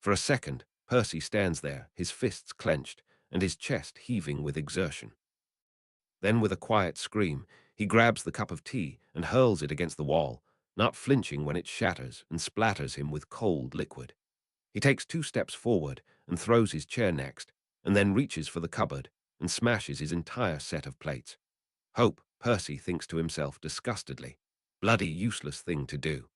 For a second, Percy stands there, his fists clenched and his chest heaving with exertion. Then, with a quiet scream, he grabs the cup of tea and hurls it against the wall, not flinching when it shatters and splatters him with cold liquid. He takes 2 steps forward and throws his chair next, and then reaches for the cupboard and smashes his entire set of plates. Hope, Percy thinks to himself disgustedly. Bloody useless thing to do.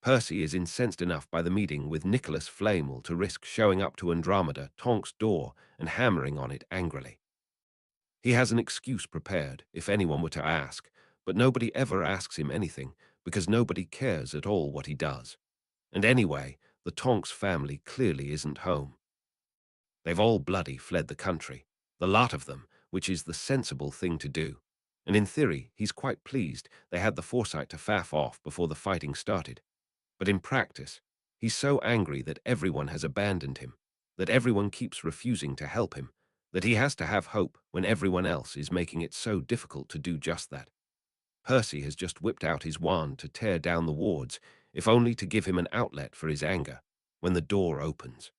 Percy is incensed enough by the meeting with Nicholas Flamel to risk showing up to Andromeda Tonk's door and hammering on it angrily. He has an excuse prepared if anyone were to ask, but nobody ever asks him anything because nobody cares at all what he does. And anyway, the Tonks family clearly isn't home. They've all bloody fled the country, the lot of them, which is the sensible thing to do. And in theory, he's quite pleased they had the foresight to faff off before the fighting started. But in practice, he's so angry that everyone has abandoned him, that everyone keeps refusing to help him, that he has to have hope when everyone else is making it so difficult to do just that. Percy has just whipped out his wand to tear down the wards, if only to give him an outlet for his anger, when the door opens.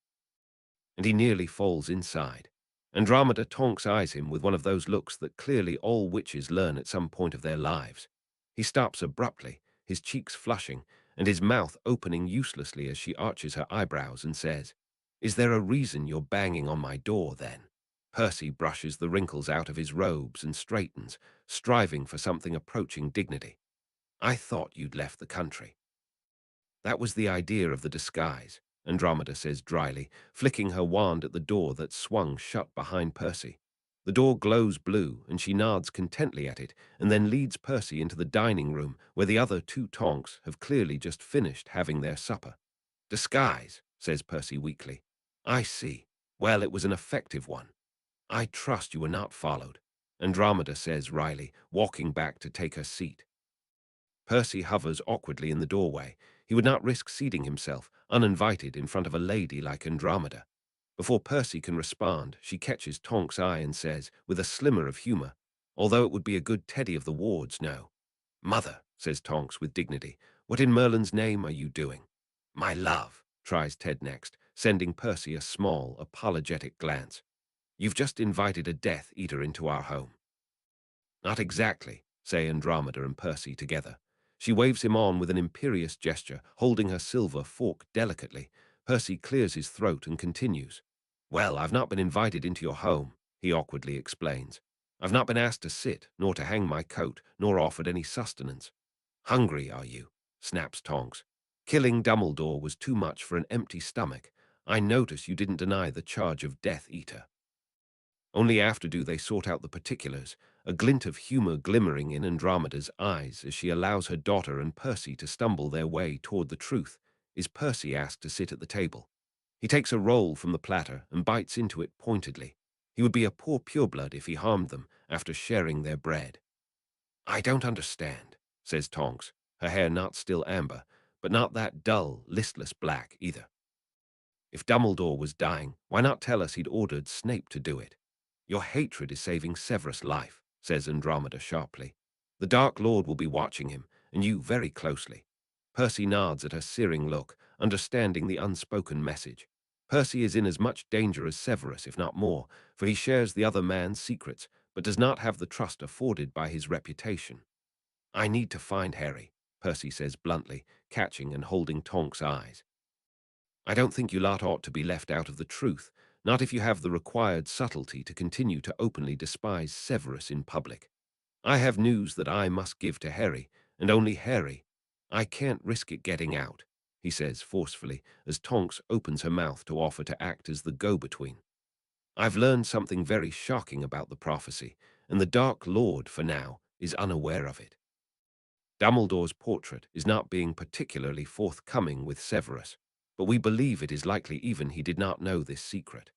And he nearly falls inside. Andromeda Tonks eyes him with one of those looks that clearly all witches learn at some point of their lives. He stops abruptly, his cheeks flushing, and his mouth opening uselessly as she arches her eyebrows and says, "Is there a reason you're banging on my door, then?" Percy brushes the wrinkles out of his robes and straightens, striving for something approaching dignity. "I thought you'd left the country." "That was the idea of the disguise," Andromeda says dryly, flicking her wand at the door that swung shut behind Percy. The door glows blue, and she nods contently at it, and then leads Percy into the dining room, where the other 2 Tonks have clearly just finished having their supper. "Disguise," says Percy weakly. "I see. Well, it was an effective one. I trust you were not followed," Andromeda says wryly, walking back to take her seat. Percy hovers awkwardly in the doorway. He would not risk seating himself, uninvited, in front of a lady like Andromeda. Before Percy can respond, she catches Tonk's eye and says, with a slimmer of humor, "Although it would be a good teddy of the wards, no." "Mother," says Tonks with dignity, "what in Merlin's name are you doing?" "My love," tries Ted next, sending Percy a small, apologetic glance. "You've just invited a Death Eater into our home." "Not exactly," say Andromeda and Percy together. She waves him on with an imperious gesture, holding her silver fork delicately. Percy clears his throat and continues. "Well, I've not been invited into your home," he awkwardly explains. "I've not been asked to sit, nor to hang my coat, nor offered any sustenance." "Hungry, are you?" snaps Tonks. "Killing Dumbledore was too much for an empty stomach. I notice you didn't deny the charge of Death Eater." Only after do they sort out the particulars, a glint of humor glimmering in Andromeda's eyes as she allows her daughter and Percy to stumble their way toward the truth, is Percy asked to sit at the table. He takes a roll from the platter and bites into it pointedly. He would be a poor pureblood if he harmed them after sharing their bread. "I don't understand," says Tonks, her hair not still amber, but not that dull, listless black either. "If Dumbledore was dying, why not tell us he'd ordered Snape to do it?" "Your hatred is saving Severus' life," says Andromeda sharply. "The Dark Lord will be watching him, and you very closely." Percy nods at her searing look, understanding the unspoken message. Percy is in as much danger as Severus, if not more, for he shares the other man's secrets, but does not have the trust afforded by his reputation. "I need to find Harry," Percy says bluntly, catching and holding Tonk's eyes. "I don't think you lot ought to be left out of the truth, not if you have the required subtlety to continue to openly despise Severus in public." I have news that I must give to Harry, and only Harry. I can't risk it getting out, he says forcefully as Tonks opens her mouth to offer to act as the go-between. I've learned something very shocking about the prophecy, and the Dark Lord, for now, is unaware of it. Dumbledore's portrait is not being particularly forthcoming with Severus, but we believe it is likely even he did not know this secret.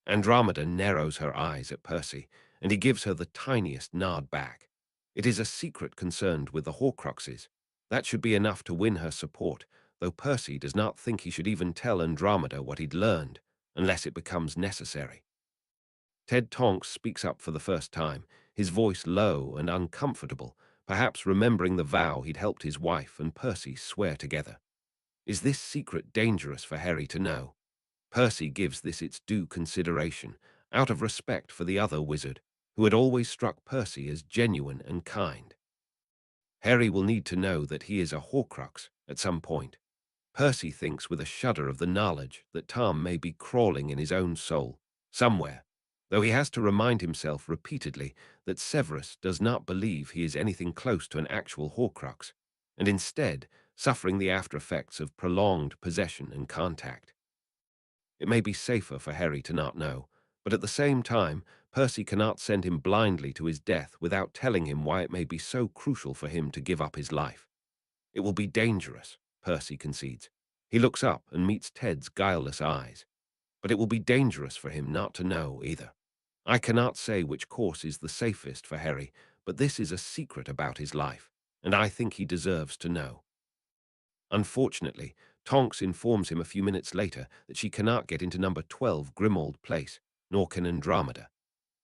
Andromeda narrows her eyes at Percy, and he gives her the tiniest nod back. It is a secret concerned with the Horcruxes. That should be enough to win her support, though Percy does not think he should even tell Andromeda what he'd learned, unless it becomes necessary. Ted Tonks speaks up for the first time, his voice low and uncomfortable, perhaps remembering the vow he'd helped his wife and Percy swear together. Is this secret dangerous for Harry to know? Percy gives this its due consideration, out of respect for the other wizard, who had always struck Percy as genuine and kind. Harry will need to know that he is a Horcrux at some point. Percy thinks with a shudder of the knowledge that Tom may be crawling in his own soul, somewhere, though he has to remind himself repeatedly that Severus does not believe he is anything close to an actual Horcrux, and instead suffering the after-effects of prolonged possession and contact. It may be safer for Harry to not know, but at the same time, Percy cannot send him blindly to his death without telling him why it may be so crucial for him to give up his life. It will be dangerous, Percy concedes. He looks up and meets Ted's guileless eyes. But it will be dangerous for him not to know either. I cannot say which course is the safest for Harry, but this is a secret about his life, and I think he deserves to know. Unfortunately, Tonks informs him a few minutes later that she cannot get into number 12 Grimmauld Place, nor can Andromeda.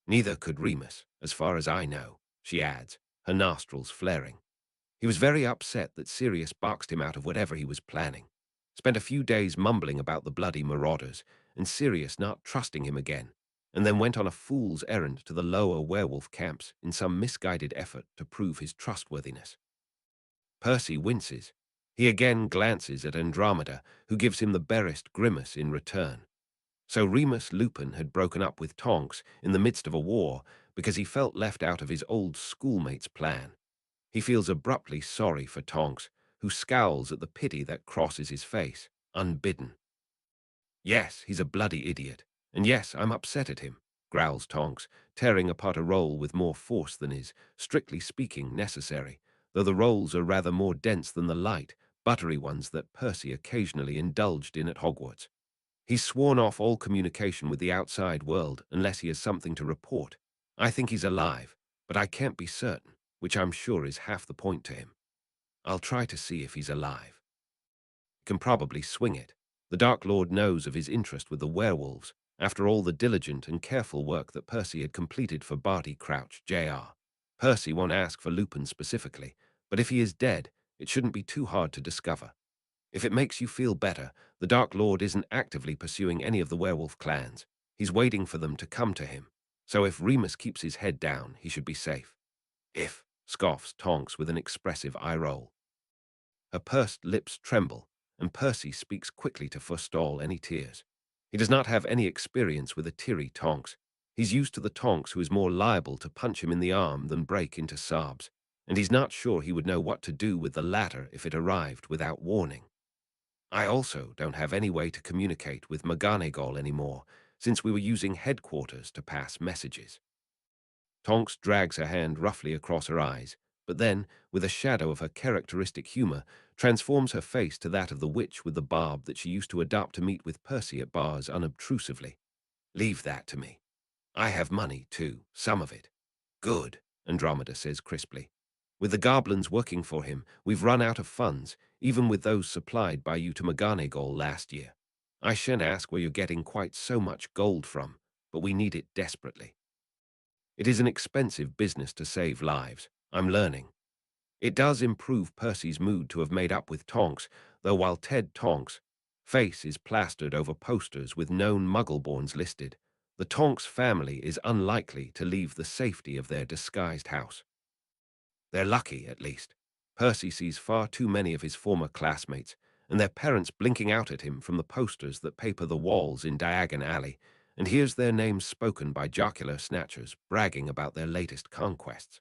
Neither could Remus, as far as I know, she adds, her nostrils flaring. He was very upset that Sirius boxed him out of whatever he was planning. Spent a few days mumbling about the bloody marauders, and Sirius not trusting him again, and then went on a fool's errand to the lower werewolf camps in some misguided effort to prove his trustworthiness. Percy winces. He again glances at Andromeda, who gives him the barest grimace in return. So Remus Lupin had broken up with Tonks in the midst of a war because he felt left out of his old schoolmate's plan. He feels abruptly sorry for Tonks, who scowls at the pity that crosses his face, unbidden. Yes, he's a bloody idiot, and yes, I'm upset at him, growls Tonks, tearing apart a roll with more force than is, strictly speaking, necessary, though the rolls are rather more dense than the light, buttery ones that Percy occasionally indulged in at Hogwarts. He's sworn off all communication with the outside world unless he has something to report. I think he's alive, but I can't be certain, which I'm sure is half the point to him. I'll try to see if he's alive. He can probably swing it. The Dark Lord knows of his interest with the werewolves, after all the diligent and careful work that Percy had completed for Barty Crouch, Jr. Percy won't ask for Lupin specifically, but if he is dead, it shouldn't be too hard to discover. If it makes you feel better, the Dark Lord isn't actively pursuing any of the werewolf clans. He's waiting for them to come to him. So if Remus keeps his head down, he should be safe. If, scoffs Tonks with an expressive eye roll. Her pursed lips tremble, and Percy speaks quickly to forestall any tears. He does not have any experience with a teary Tonks. He's used to the Tonks who is more liable to punch him in the arm than break into sobs, and he's not sure he would know what to do with the latter if it arrived without warning. I also don't have any way to communicate with McGonagall anymore, since we were using headquarters to pass messages. Tonks drags her hand roughly across her eyes, but then, with a shadow of her characteristic humor, transforms her face to that of the witch with the barb that she used to adopt to meet with Percy at bars unobtrusively. Leave that to me. I have money, too, some of it. Good, Andromeda says crisply. With the goblins working for him, we've run out of funds, even with those supplied by you to McGonagall last year. I shan't ask where you're getting quite so much gold from, but we need it desperately. It is an expensive business to save lives, I'm learning. It does improve Percy's mood to have made up with Tonks, though while Ted Tonks' face is plastered over posters with known Muggleborns listed, the Tonks family is unlikely to leave the safety of their disguised house. They're lucky, at least. Percy sees far too many of his former classmates, and their parents blinking out at him from the posters that paper the walls in Diagon Alley, and hears their names spoken by jocular snatchers bragging about their latest conquests.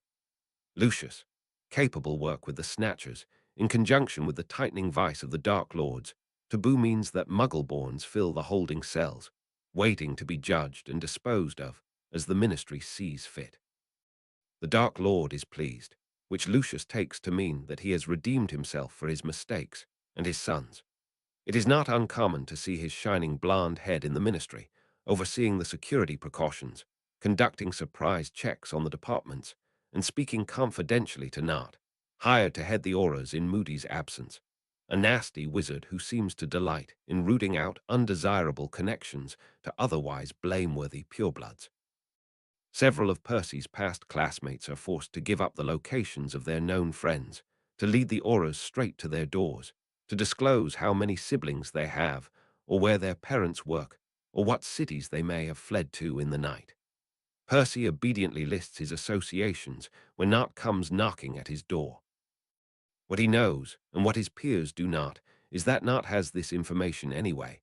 Lucius, capable work with the Snatchers, in conjunction with the tightening vice of the Dark Lords. Taboo means that Muggle-borns fill the holding cells, waiting to be judged and disposed of as the Ministry sees fit. The Dark Lord is pleased, which Lucius takes to mean that he has redeemed himself for his mistakes and his sons. It is not uncommon to see his shining blonde head in the Ministry, overseeing the security precautions, conducting surprise checks on the departments, and speaking confidentially to Nott, hired to head the Auras in Moody's absence, a nasty wizard who seems to delight in rooting out undesirable connections to otherwise blameworthy purebloods. Several of Percy's past classmates are forced to give up the locations of their known friends, to lead the Auras straight to their doors, to disclose how many siblings they have, or where their parents work, or what cities they may have fled to in the night. Percy obediently lists his associations when Nott comes knocking at his door. What he knows, and what his peers do not, is that Nott has this information anyway.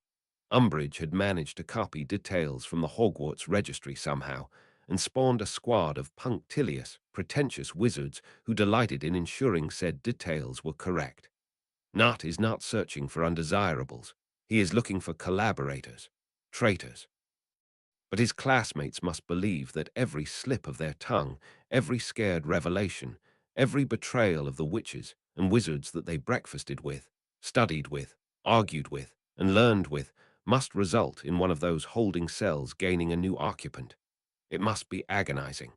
Umbridge had managed to copy details from the Hogwarts registry somehow, and spawned a squad of punctilious, pretentious wizards who delighted in ensuring said details were correct. Nott is not searching for undesirables. He is looking for collaborators, traitors. But his classmates must believe that every slip of their tongue, every scared revelation, every betrayal of the witches and wizards that they breakfasted with, studied with, argued with, and learned with, must result in one of those holding cells gaining a new occupant. It must be agonizing.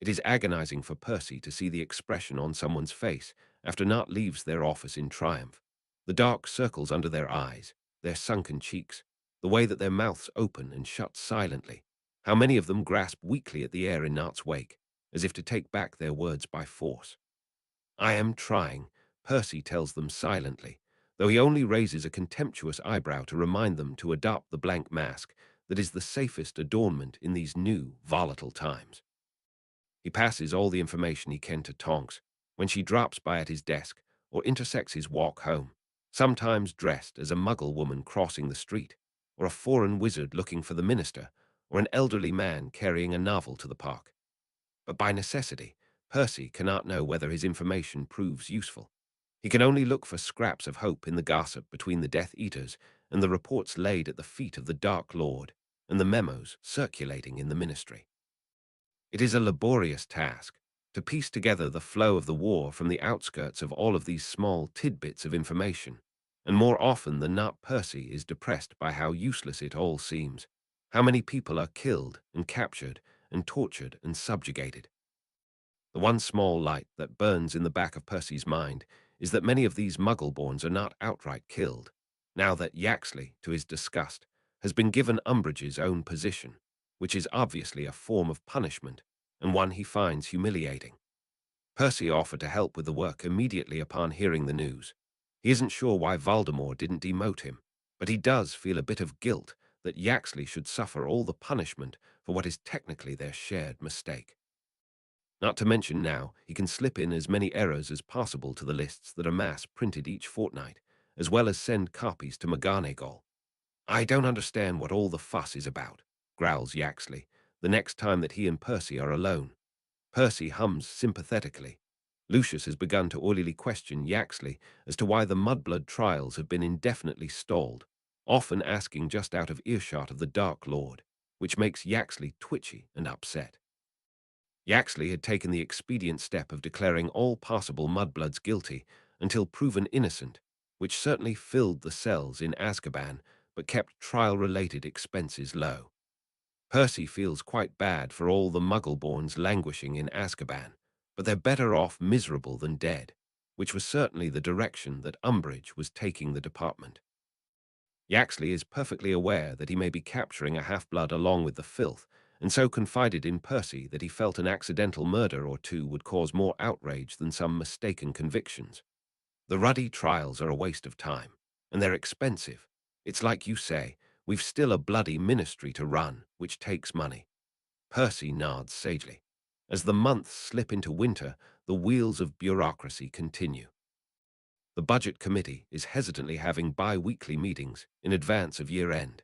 It is agonizing for Percy to see the expression on someone's face after Nott leaves their office in triumph. The dark circles under their eyes, their sunken cheeks, the way that their mouths open and shut silently. How many of them grasp weakly at the air in Nott's wake, as if to take back their words by force. I am trying, Percy tells them silently, though he only raises a contemptuous eyebrow to remind them to adopt the blank mask that is the safest adornment in these new, volatile times. He passes all the information he can to Tonks when she drops by at his desk or intersects his walk home, sometimes dressed as a Muggle woman crossing the street, or a foreign wizard looking for the minister, or an elderly man carrying a novel to the park. But by necessity, Percy cannot know whether his information proves useful. He can only look for scraps of hope in the gossip between the Death Eaters and the reports laid at the feet of the Dark Lord and the memos circulating in the Ministry. It is a laborious task to piece together the flow of the war from the outskirts of all of these small tidbits of information, and more often than not Percy is depressed by how useless it all seems, how many people are killed and captured and tortured and subjugated. The one small light that burns in the back of Percy's mind is that many of these Muggle-borns are not outright killed, now that Yaxley, to his disgust, has been given Umbridge's own position, which is obviously a form of punishment, and one he finds humiliating. Percy offered to help with the work immediately upon hearing the news. He isn't sure why Voldemort didn't demote him, but he does feel a bit of guilt that Yaxley should suffer all the punishment for what is technically their shared mistake. Not to mention now, he can slip in as many errors as possible to the lists that are mass-printed each fortnight, as well as send copies to McGonagall. I don't understand what all the fuss is about, growls Yaxley, the next time that he and Percy are alone. Percy hums sympathetically. Lucius has begun to oilily question Yaxley as to why the Mudblood trials have been indefinitely stalled, often asking just out of earshot of the Dark Lord, which makes Yaxley twitchy and upset. Yaxley had taken the expedient step of declaring all possible Mudbloods guilty until proven innocent, which certainly filled the cells in Azkaban but kept trial-related expenses low. Percy feels quite bad for all the Muggle-borns languishing in Azkaban, but they're better off miserable than dead, which was certainly the direction that Umbridge was taking the department. Yaxley is perfectly aware that he may be capturing a half-blood along with the filth, and so confided in Percy that he felt an accidental murder or two would cause more outrage than some mistaken convictions. The Ruddy trials are a waste of time, and they're expensive. It's like you say, we've still a bloody ministry to run, which takes money. Percy nods sagely. As the months slip into winter, the wheels of bureaucracy continue. The Budget Committee is hesitantly having bi-weekly meetings in advance of year-end.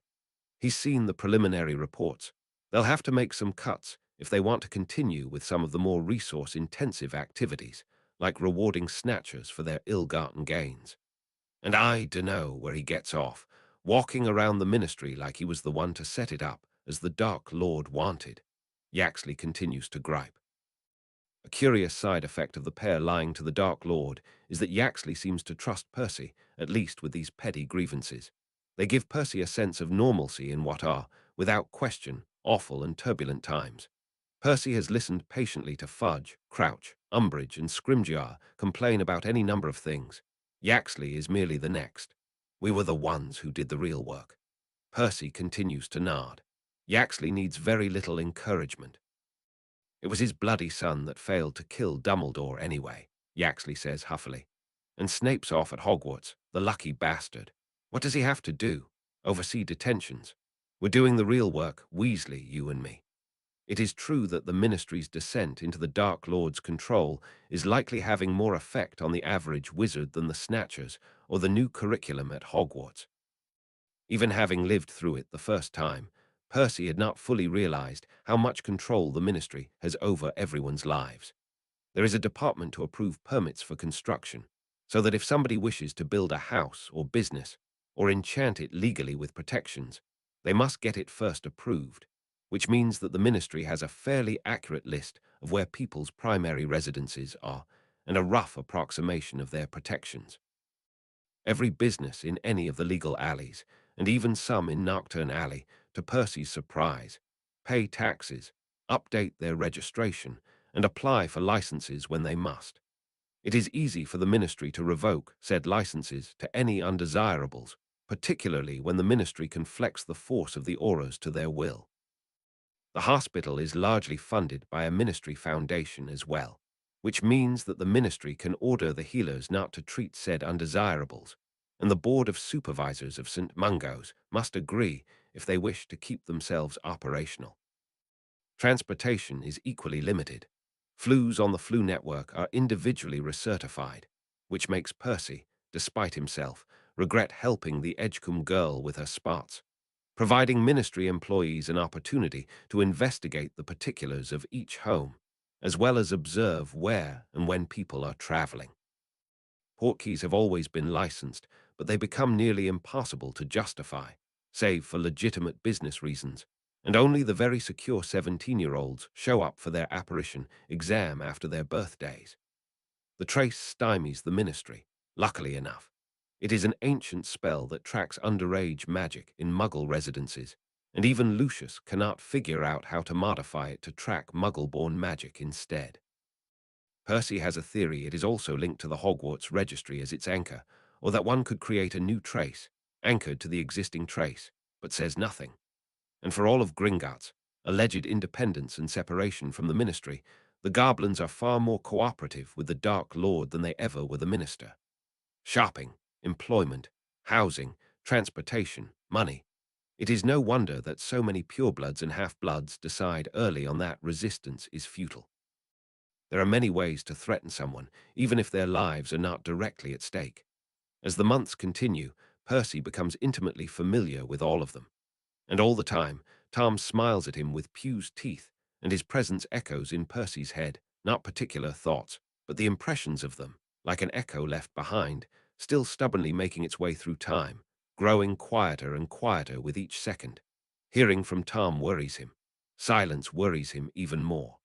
He's seen the preliminary reports. They'll have to make some cuts if they want to continue with some of the more resource-intensive activities, like rewarding snatchers for their ill-gotten gains. And I dunno where he gets off, walking around the ministry like he was the one to set it up, as the Dark Lord wanted. Yaxley continues to gripe. A curious side effect of the pair lying to the Dark Lord is that Yaxley seems to trust Percy, at least with these petty grievances. They give Percy a sense of normalcy in what are, without question, awful and turbulent times. Percy has listened patiently to Fudge, Crouch, Umbridge, and Scrimgeour complain about any number of things. Yaxley is merely the next. We were the ones who did the real work. Percy continues to nod. Yaxley needs very little encouragement. It was his bloody son that failed to kill Dumbledore anyway, Yaxley says huffily. And Snape's off at Hogwarts, the lucky bastard. What does he have to do? Oversee detentions? We're doing the real work, Weasley, you and me. It is true that the Ministry's descent into the Dark Lord's control is likely having more effect on the average wizard than the Snatchers or the new curriculum at Hogwarts. Even having lived through it the first time, Percy had not fully realized how much control the Ministry has over everyone's lives. There is a department to approve permits for construction, so that if somebody wishes to build a house or business, or enchant it legally with protections, they must get it first approved, which means that the Ministry has a fairly accurate list of where people's primary residences are and a rough approximation of their protections. Every business in any of the legal alleys, and even some in Nocturne Alley, to Percy's surprise, pay taxes, update their registration, and apply for licenses when they must. It is easy for the Ministry to revoke said licenses to any undesirables, particularly when the Ministry can flex the force of the auras to their will. The hospital is largely funded by a Ministry foundation as well, which means that the Ministry can order the healers not to treat said undesirables, and the Board of Supervisors of St. Mungo's must agree if they wish to keep themselves operational. Transportation is equally limited. Flues on the Flu network are individually recertified, which makes Percy, despite himself, regret helping the Edgecombe girl with her spots, providing Ministry employees an opportunity to investigate the particulars of each home, as well as observe where and when people are traveling. Portkeys have always been licensed, but they become nearly impossible to justify, save for legitimate business reasons, and only the very secure 17-year-olds show up for their apparition exam after their birthdays. The trace stymies the Ministry, luckily enough. It is an ancient spell that tracks underage magic in Muggle residences, and even Lucius cannot figure out how to modify it to track Muggle-born magic instead. Percy has a theory it is also linked to the Hogwarts registry as its anchor, or that one could create a new trace, anchored to the existing trace, but says nothing. And for all of Gringotts' alleged independence and separation from the Ministry, the goblins are far more cooperative with the Dark Lord than they ever were the Minister. Shopping, employment, housing, transportation, money. It is no wonder that so many purebloods and half-bloods decide early on that resistance is futile. There are many ways to threaten someone, even if their lives are not directly at stake. As the months continue, Percy becomes intimately familiar with all of them. And all the time, Tom smiles at him with Pew's teeth, and his presence echoes in Percy's head, not particular thoughts, but the impressions of them, like an echo left behind, still stubbornly making its way through time, growing quieter and quieter with each second. Hearing from Tom worries him. Silence worries him even more.